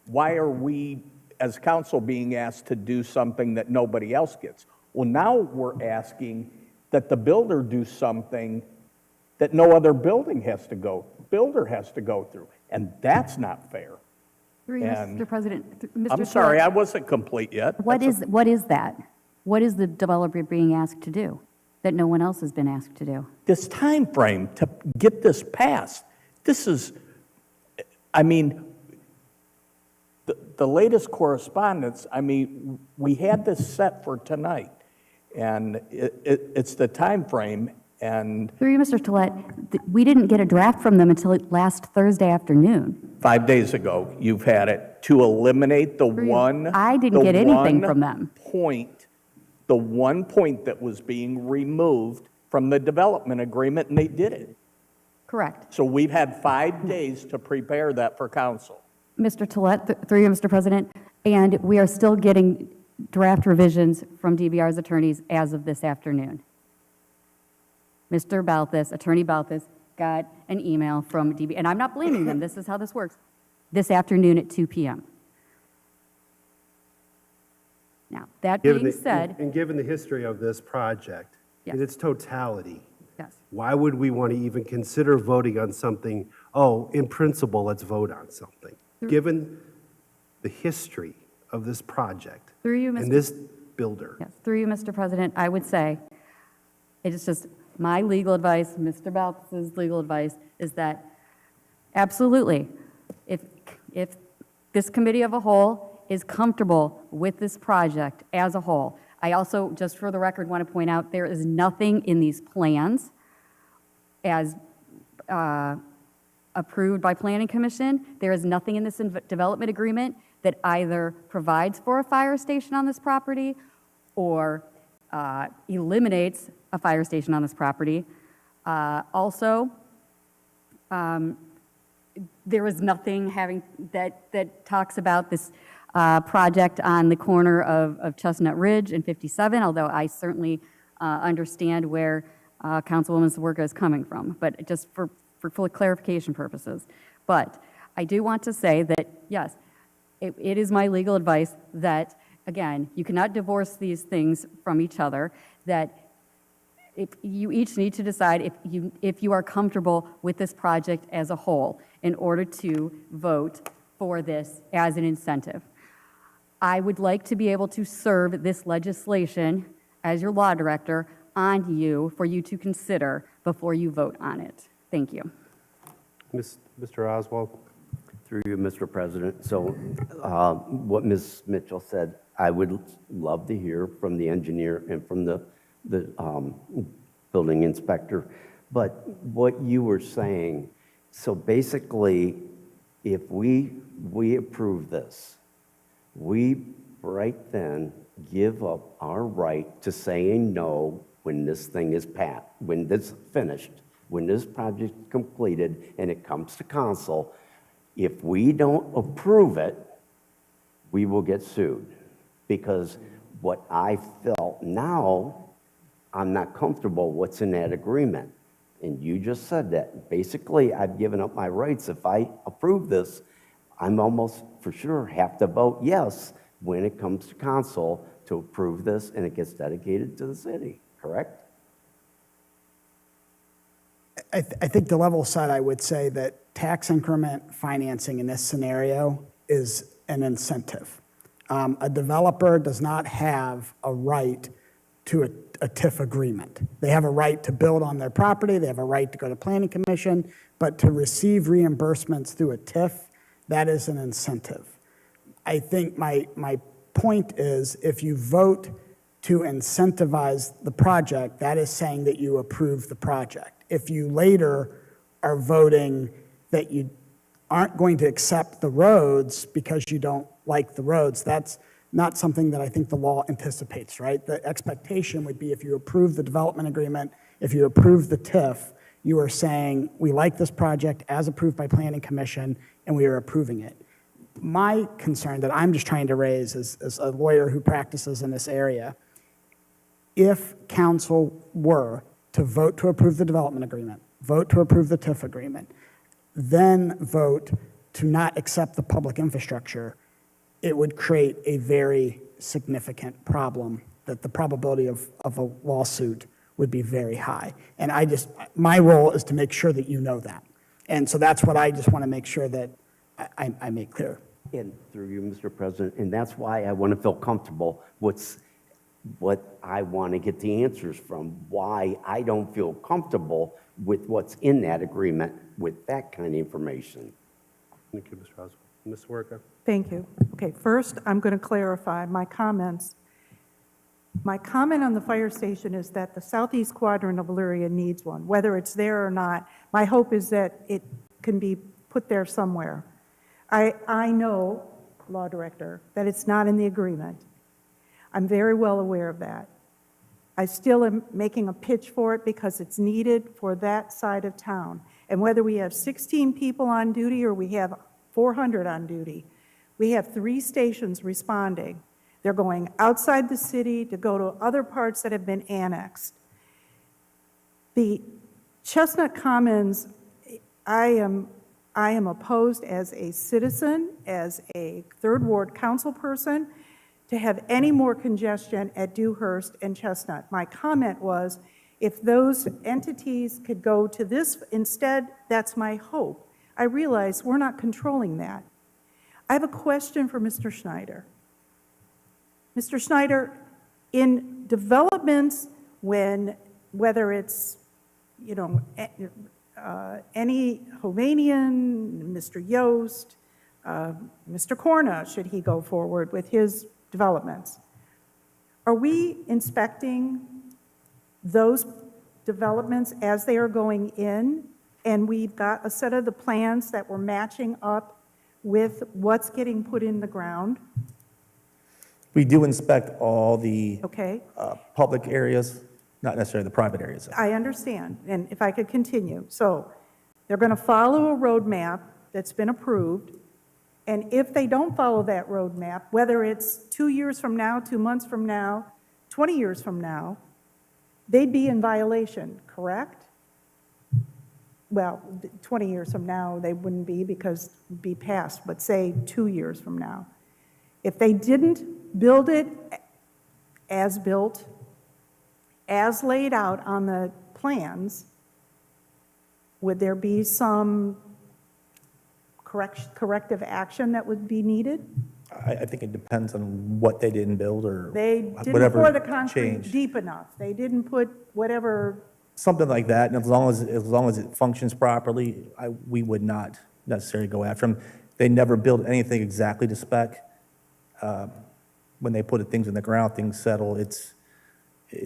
Why are we, as council, being asked to do something that nobody else gets? Well, now we're asking that the builder do something that no other builder has to go through, and that's not fair. Mr. President, Mr. I'm sorry, I wasn't complete yet. What is that? What is the developer being asked to do that no one else has been asked to do? This time frame to get this passed, this is, I mean, the latest correspondence, I mean, we had this set for tonight, and it's the time frame, and Through you, Mr. Tolet, we didn't get a draft from them until last Thursday afternoon. 5 days ago, you've had it to eliminate the one. I didn't get anything from them. The one point that was being removed from the development agreement, and they did it. Correct. So we've had 5 days to prepare that for council. Mr. Tolet, through you, Mr. President, and we are still getting draft revisions from DBR's attorneys as of this afternoon. Mr. Balthus, Attorney Balthus, got an email from DB, and I'm not blaming them, this is how this works, this afternoon at 2 p.m. Now, that being said, And given the history of this project, Yes. in its totality, yes, why would we want to even consider voting on something, in principle, let's vote on something? Given the history of this project through you, and Mr. this builder. Yes, through you, Mr. President, I would say, it is just my legal advice, Mr. Balthus's legal advice, is that absolutely, if this committee of a whole is comfortable with this project as a whole, I also, just for the record, want to point out there is nothing in these plans as approved by Planning Commission. There is nothing in this development agreement that either provides for a fire station on this property or eliminates a fire station on this property. Also, there is nothing having that talks about this project on the corner of Chestnut Ridge and 57, although I certainly understand where Councilwoman Zawerka is coming from, but just for full clarification purposes. But I do want to say that, yes, it is my legal advice that, again, you cannot divorce these things from each other, that if you each need to decide if you are comfortable with this project as a whole in order to vote for this as an incentive. I would like to be able to serve this legislation as your law director on you for you to consider before you vote on it. Thank you. Mr. Oswald? Through you, Mr. President. So what Ms. Mitchell said, I would love to hear from the engineer and from the building inspector. But what you were saying, so basically, if we approve this, we right then give up our right to saying no when this thing is when this is finished, when this project is completed and it comes to council. If we don't approve it, we will get sued. Because what I felt now, I'm not comfortable what's in that agreement. And you just said that. Basically, I've given up my rights. If I approve this, I'm almost for sure have to vote yes when it comes to council to approve this and it gets dedicated to the city, correct? I think the level set, I would say that tax increment financing in this scenario is an incentive. A developer does not have a right to a TIF agreement. They have a right to build on their property, they have a right to go to planning commission, but to receive reimbursements through a TIF, that is an incentive. I think my point is, if you vote to incentivize the project, that is saying that you approve the project. If you later are voting that you aren't going to accept the roads because you don't like the roads, that's not something that I think the law anticipates, right? The expectation would be if you approve the development agreement, if you approve the TIF, you are saying, we like this project as approved by Planning Commission, and we are approving it. My concern that I'm just trying to raise as a lawyer who practices in this area, if council were to vote to approve the development agreement, vote to approve the TIF agreement, then vote to not accept the public infrastructure, it would create a very significant problem that the probability of a lawsuit would be very high. And my role is to make sure that you know that. And so that's what I just want to make sure that I make clear. And through you, Mr. President, and that's why I want to feel comfortable what I want to get the answers from, why I don't feel comfortable with what's in that agreement with that kind of information. Thank you, Mr. Oswald. Ms. Zawerka? Thank you. Okay, first, I'm going to clarify my comments. My comment on the fire station is that the southeast quadrant of Elyria needs one, whether it's there or not. My hope is that it can be put there somewhere. I know, Law Director, that it's not in the agreement. I'm very well aware of that. I still am making a pitch for it because it's needed for that side of town. And whether we have 16 people on duty or we have 400 on duty, we have 3 stations responding. They're going outside the city to go to other parts that have been annexed. The Chestnut Commons, I am opposed as a citizen, as a Third Ward council person, to have any more congestion at Dewhurst and Chestnut. My comment was, if those entities could go to this instead, that's my hope. I realize we're not controlling that. I have a question for Mr. Schneider. Mr. Schneider, in developments whether it's, any Hovanian, Mr. Yost, Mr. Corna, should he go forward with his developments, are we inspecting those developments as they are going in, and we've got a set of the plans that we're matching up with what's getting put in the ground? We do inspect all the Okay. public areas, not necessarily the private areas. I understand, and if I could continue. So they're going to follow a roadmap that's been approved, And if they don't follow that roadmap, whether it's 2 years from now, 2 months from now, 20 years from now, they'd be in violation, correct? Well, 20 years from now, they wouldn't be because it'd be passed, but say 2 years from now. If they didn't build it as built, as laid out on the plans, would there be some corrective action that would be needed? I think it depends on what they didn't build or They didn't whatever pour the concrete changed. deep enough. They didn't put whatever, Something like that, and as long as it functions properly, we would not necessarily go after them. They never built anything exactly to spec. When they put things in the ground, things settle. It's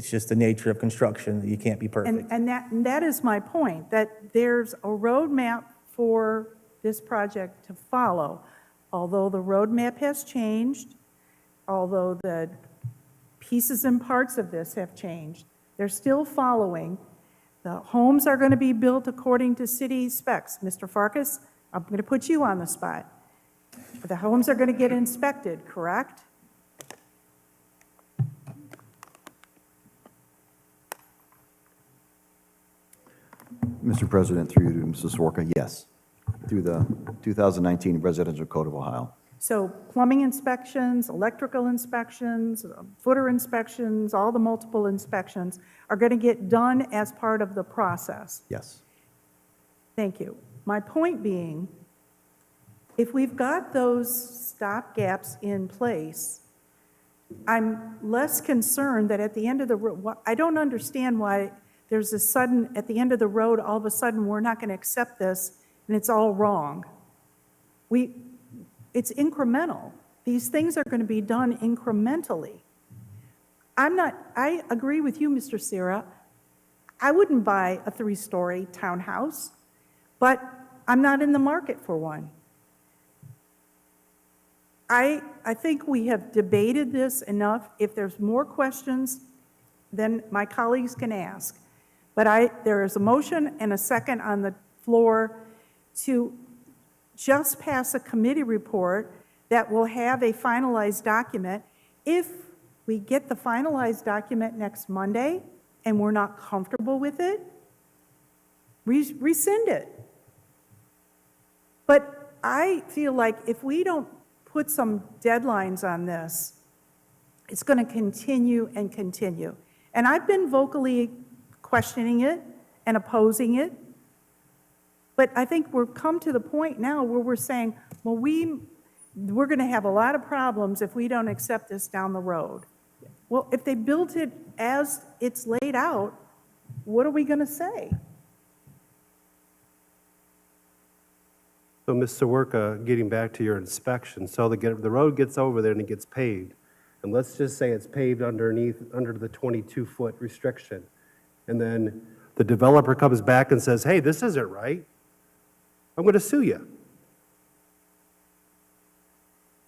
just the nature of construction. You can't be perfect. and that is my point, that there's a roadmap for this project to follow. Although the roadmap has changed, although the pieces and parts of this have changed, they're still following. The homes are going to be built according to city specs. Mr. Farkas, I'm going to put you on the spot. The homes are going to get inspected, correct? Mr. President, through you to Mrs. Soroka, yes, through the 2019 Residential Code of Ohio. So plumbing inspections, electrical inspections, footer inspections, all the multiple inspections are going to get done as part of the process. Yes. Thank you. My point being, if we've got those stop gaps in place, I'm less concerned that at the end of the road, I don't understand why there's a sudden, at the end of the road, all of a sudden, we're not going to accept this, and it's all wrong. It's incremental. These things are going to be done incrementally. I agree with you, Mr. Sierra. I wouldn't buy a 3-story townhouse, but I'm not in the market for one. I think we have debated this enough. If there's more questions, then my colleagues can ask. But there is a motion and a second on the floor to just pass a committee report that will have a finalized document. If we get the finalized document next Monday and we're not comfortable with it, rescind it. But I feel like if we don't put some deadlines on this, it's going to continue and continue. And I've been vocally questioning it and opposing it. But I think we've come to the point now where we're saying, well, we're going to have a lot of problems if we don't accept this down the road. Well, if they built it as it's laid out, what are we going to say? So, Ms. Sawerka, getting back to your inspection, so the road gets over there and it gets paved, and let's just say it's paved under the 22-foot restriction, and then the developer comes back and says, hey, this isn't right, I'm going to sue you.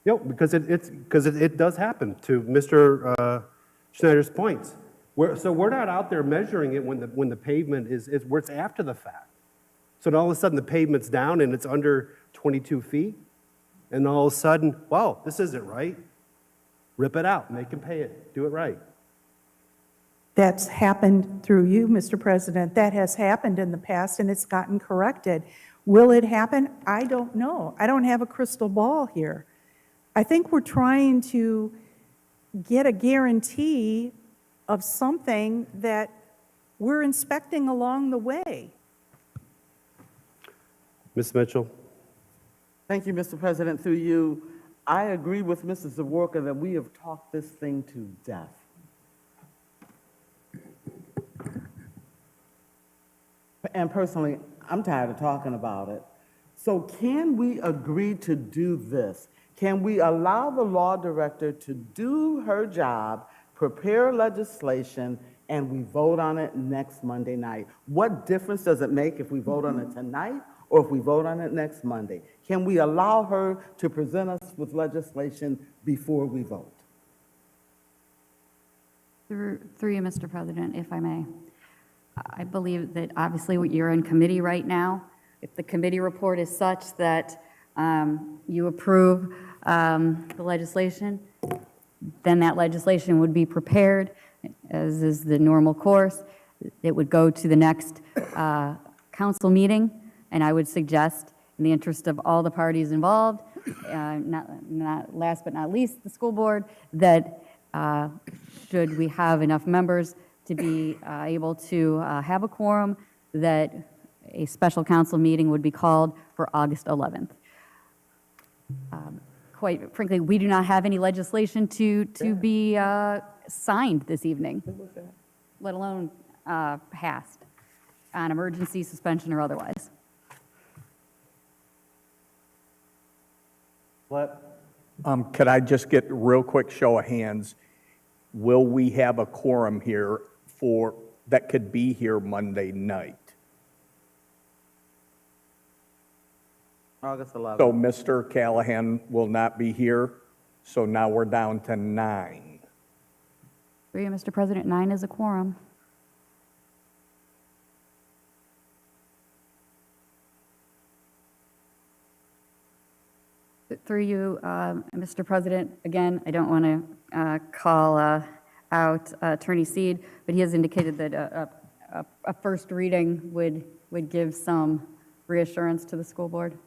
Because it does happen, to Mr. Schneider's points. So we're not out there measuring it when the pavement is where it's after the fact. So all of a sudden the pavement's down and it's under 22 feet, and all of a sudden, wow, this isn't right. Rip it out, make him pay it, do it right. That's happened through you, Mr. President. That has happened in the past, and it's gotten corrected. Will it happen? I don't know. I don't have a crystal ball here. I think we're trying to get a guarantee of something that we're inspecting along the way. Ms. Mitchell? Thank you, Mr. President. Through you, I agree with Mrs. Zaworka that we have talked this thing to death. And personally, I'm tired of talking about it. So can we agree to do this? Can we allow the law director to do her job, prepare legislation, and we vote on it next Monday night? What difference does it make if we vote on it tonight or if we vote on it next Monday? Can we allow her to present us with legislation before we vote? Through you, Mr. President, if I may. I believe that obviously you're in committee right now. If the committee report is such that you approve the legislation, then that legislation would be prepared, as is the normal course. It would go to the next council meeting, and I would suggest, in the interest of all the parties involved, not last but not least, the school board, that should we have enough members to be able to have a quorum, that a special council meeting would be called for August 11th. Quite frankly, we do not have any legislation to be signed this evening, let alone passed on emergency, suspension, or otherwise. Could I just get a real quick show of hands? Will we have a quorum here that could be here Monday night? August 11th. So Mr. Callahan will not be here, so now we're down to 9. Through you, Mr. President, 9 is a quorum. Through you, Mr. President, again, I don't want to call out Attorney Seed, but he has indicated that a first reading would give some reassurance to the school board.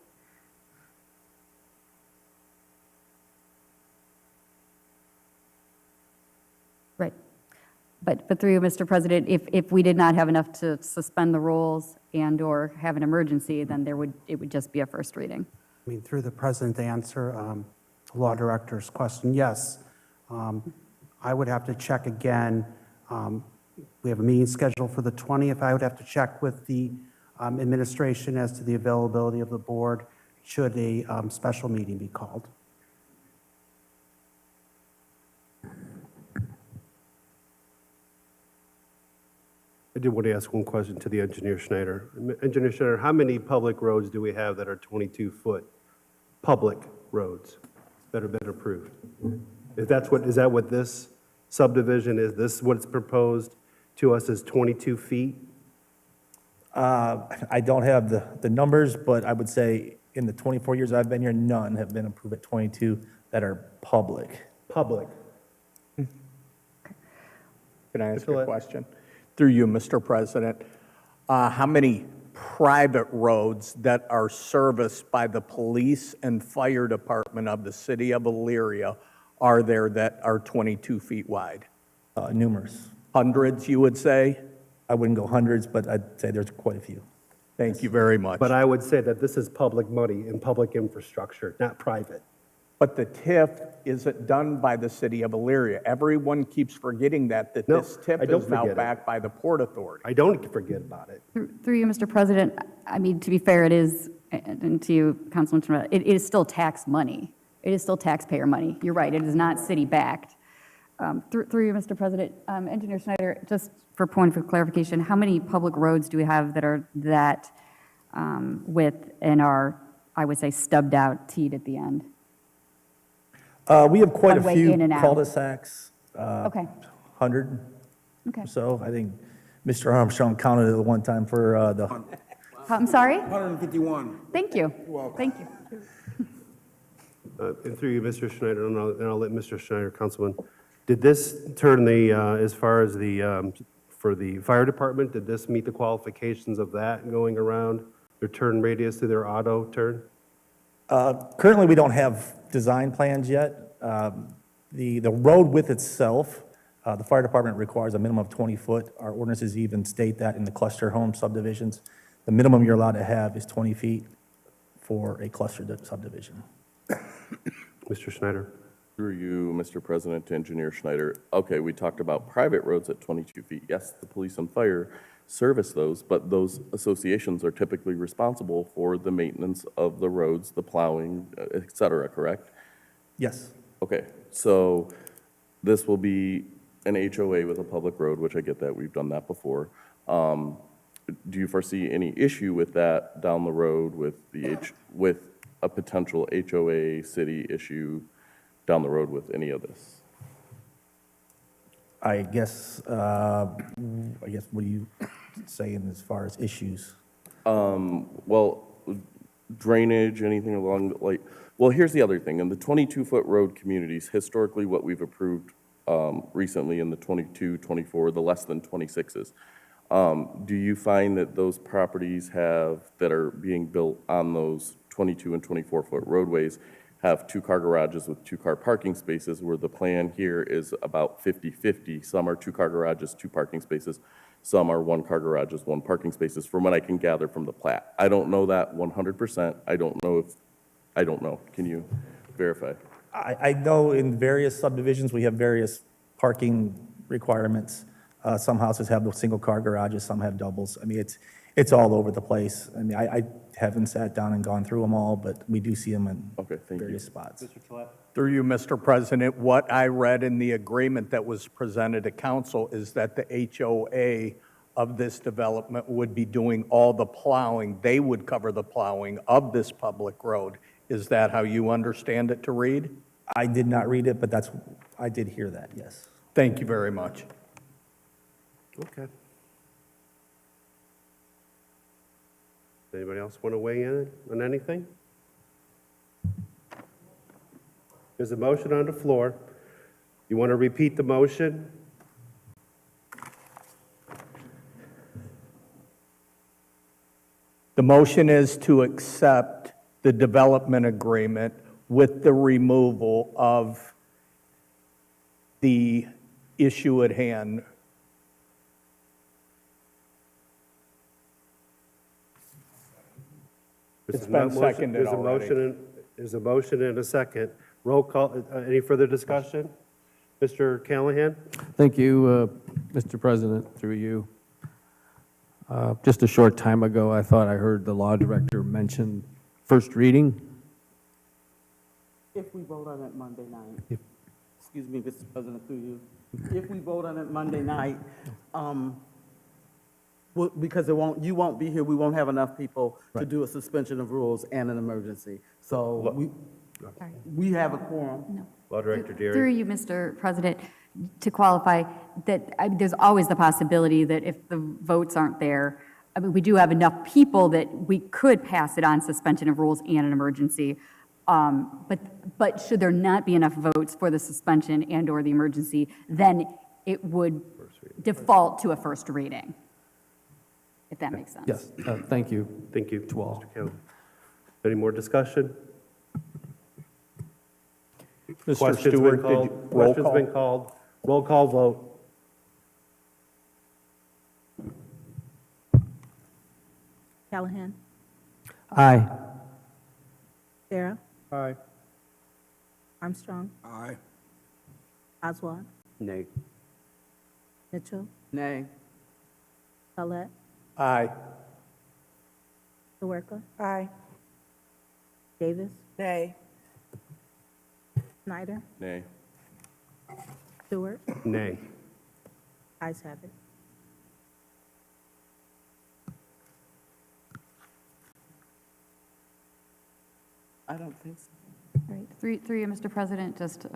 Right. But through you, Mr. President, if we did not have enough to suspend the rules and/or have an emergency, then it would just be a first reading. I mean, through the president to answer the law director's question, yes. I would have to check again. We have a meeting scheduled for the 20th. I would have to check with the administration as to the availability of the board should a special meeting be called. I did want to ask one question to the engineer Schneider. Engineer Schneider, how many public roads do we have that are 22-foot public roads that have been approved? Is that what this subdivision is? This is what's proposed to us as 22 feet? I don't have the numbers, but I would say in the 24 years I've been here, none have been approved at 22 that are public. Public. Can I ask you a question? Through you, Mr. President, how many private roads that are serviced by the police and fire department of the city of Elyria are there that are 22 feet wide? Numerous. Hundreds, you would say? I wouldn't go hundreds, but I'd say there's quite a few. Thank you very much. But I would say that this is public money and public infrastructure, not private. But the TIF isn't done by the city of Elyria. Everyone keeps forgetting that No, this I TIF don't is now forget it. backed by the Port Authority. I don't forget about it. Through you, Mr. President, I mean, to be fair, it is, and to you, Councilman Schneider, it is still tax money. It is still taxpayer money. You're right, it is not city-backed. Through you, Mr. President, Engineer Schneider, just for point of clarification, how many public roads do we have that are that width and are, I would say, stubbed out, teed at the end? We have quite a One way few in and out. cul-de-sacs. Okay. 100 Okay. or so. I think Mr. Armstrong counted it one time for the. I'm sorry? 151. Thank you. Thank you. And through you, Mr. Schneider, and I'll let Mr. Schneider, Councilman, did this turn the, as far as the, for the fire department, did this meet the qualifications of that going around their turn radius to their auto turn? Currently, we don't have design plans yet. The road width itself, the fire department requires a minimum of 20 foot. Our ordinances even state that in the cluster home subdivisions. The minimum you're allowed to have is 20 feet for a cluster subdivision. Mr. Schneider. Through you, Mr. President, to Engineer Schneider. Okay, we talked about private roads at 22 feet. Yes, the police and fire service those, but those associations are typically responsible for the maintenance of the roads, the plowing, et cetera, correct? Yes. Okay, so this will be an HOA with a public road, which I get that, we've done that before. Do you foresee any issue with that down the road with with a potential HOA city issue down the road with any of this? I guess, what are you saying as far as issues? Well, drainage, anything along, like, well, here's the other thing. In the 22-foot road communities, historically, what we've approved recently in the 22, 24, the less than 26s, do you find that those properties that are being built on those 22 and 24-foot roadways have two-car garages with two-car parking spaces, where the plan here is about 50-50? Some are two-car garages, two parking spaces. Some are one-car garages, one parking spaces, from what I can gather from the plat. I don't know that 100%. I don't know. Can you verify? I know in various subdivisions, we have various parking requirements. Some houses have the single-car garages, some have doubles. I mean, it's all over the place. I mean, I haven't sat down and gone through them all, but we do see them in various spots. Through you, Mr. President, what I read in the agreement that was presented to council is that the HOA of this development would be doing all the plowing. They would cover the plowing of this public road. Is that how you understand it to read? I did not read it, but I did hear that, yes. Thank you very much. Okay. Anybody else want to weigh in on anything? There's a motion on the floor. You want to repeat the motion? The motion is to accept the development agreement with the removal of the issue at hand. It's been seconded already. There's a motion and a second. Roll call, any further discussion? Mr. Callahan? Thank you, Mr. President, through you. Just a short time ago, I thought I heard the law director mention first reading. If we vote on it Monday night, excuse me, Mr. President, through you, if we vote on it Monday night, because you won't be here, we won't have enough people to do a suspension of rules and an emergency. So we have a quorum. No. Law Director Deary. Through you, Mr. President, to qualify, that there's always the possibility that if the votes aren't there, I mean, we do have enough people that we could pass it on suspension of rules and an emergency. But should there not be enough votes for the suspension and/or the emergency, then it would default to a first reading, if that makes sense. Yes, thank you. Thank you to all. Any more discussion? Mr. Questions Stewart, been called? Questions been called? Roll call vote. Callahan? Aye. Sarah? Aye. Armstrong? Aye. Oswald? Nay. Mitchell? Nay. Paulette? Aye. Zerwerka? Aye. Davis? Nay. Snyder? Nay. Stewart? Nay. Ayes have it. I don't think so. All right, through you, Mr. President, just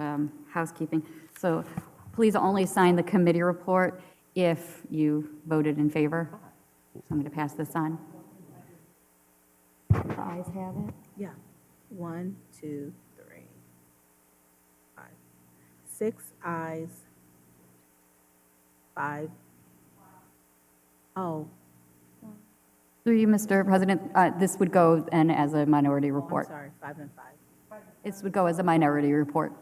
housekeeping. So please only sign the committee report if you voted in favor. So I'm going to pass this on. The ayes have it. Yeah. 1, 2, 3, 5. 6 ayes. 5. Oh, Through you, Mr. President, this would go then as a minority I'm report. sorry, 5 and 5. This would go as a minority report.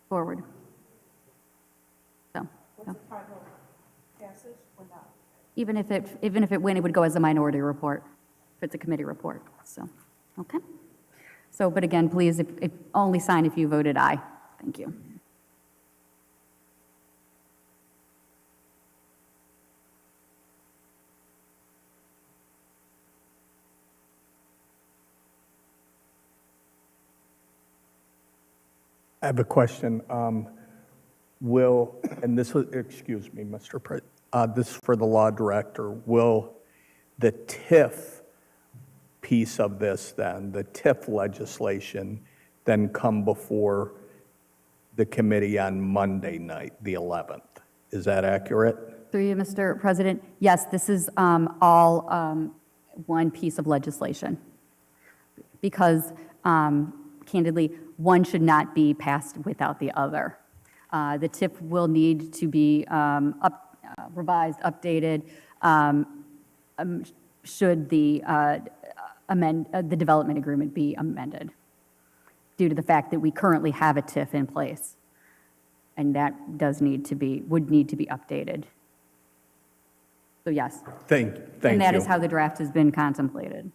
Forward. So, even if it went, it would go as a minority report, if it's a committee report, so, okay. So, but again, please, if only sign if you voted aye. Thank you. I have a question. And this was, excuse me, Mr. President, this is for the law director. Will the TIF piece of this then, the TIF legislation, then come before the committee on Monday night, the 11th? Is that accurate? Through you, Mr. President, yes, this is all one piece of legislation. because candidly, one should not be passed without the other. The TIF will need to be revised, updated, should the the development agreement be amended, due to the fact that we currently have a TIF in place, and that would need to be updated. So yes. Thank you. And that is how the draft has been contemplated.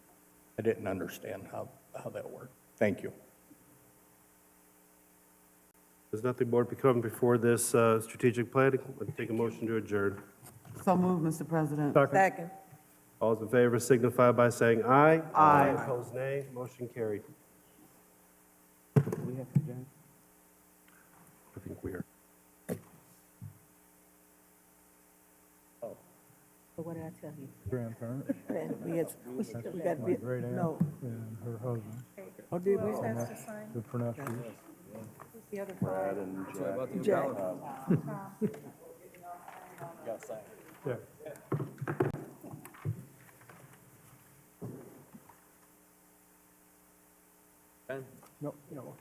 I didn't understand how that worked. Thank you. There's nothing more to come before this strategic planning. I'll take a motion to adjourn. So moved, Mr. President. Second. All those in favor signify by saying aye. Aye. Opposed, nay. Motion carried. I think we are. So what did I tell you? Grandparent We got, great aunt no. and her husband, Oh, did we? the Perneskis. Jack. Yeah. No, no.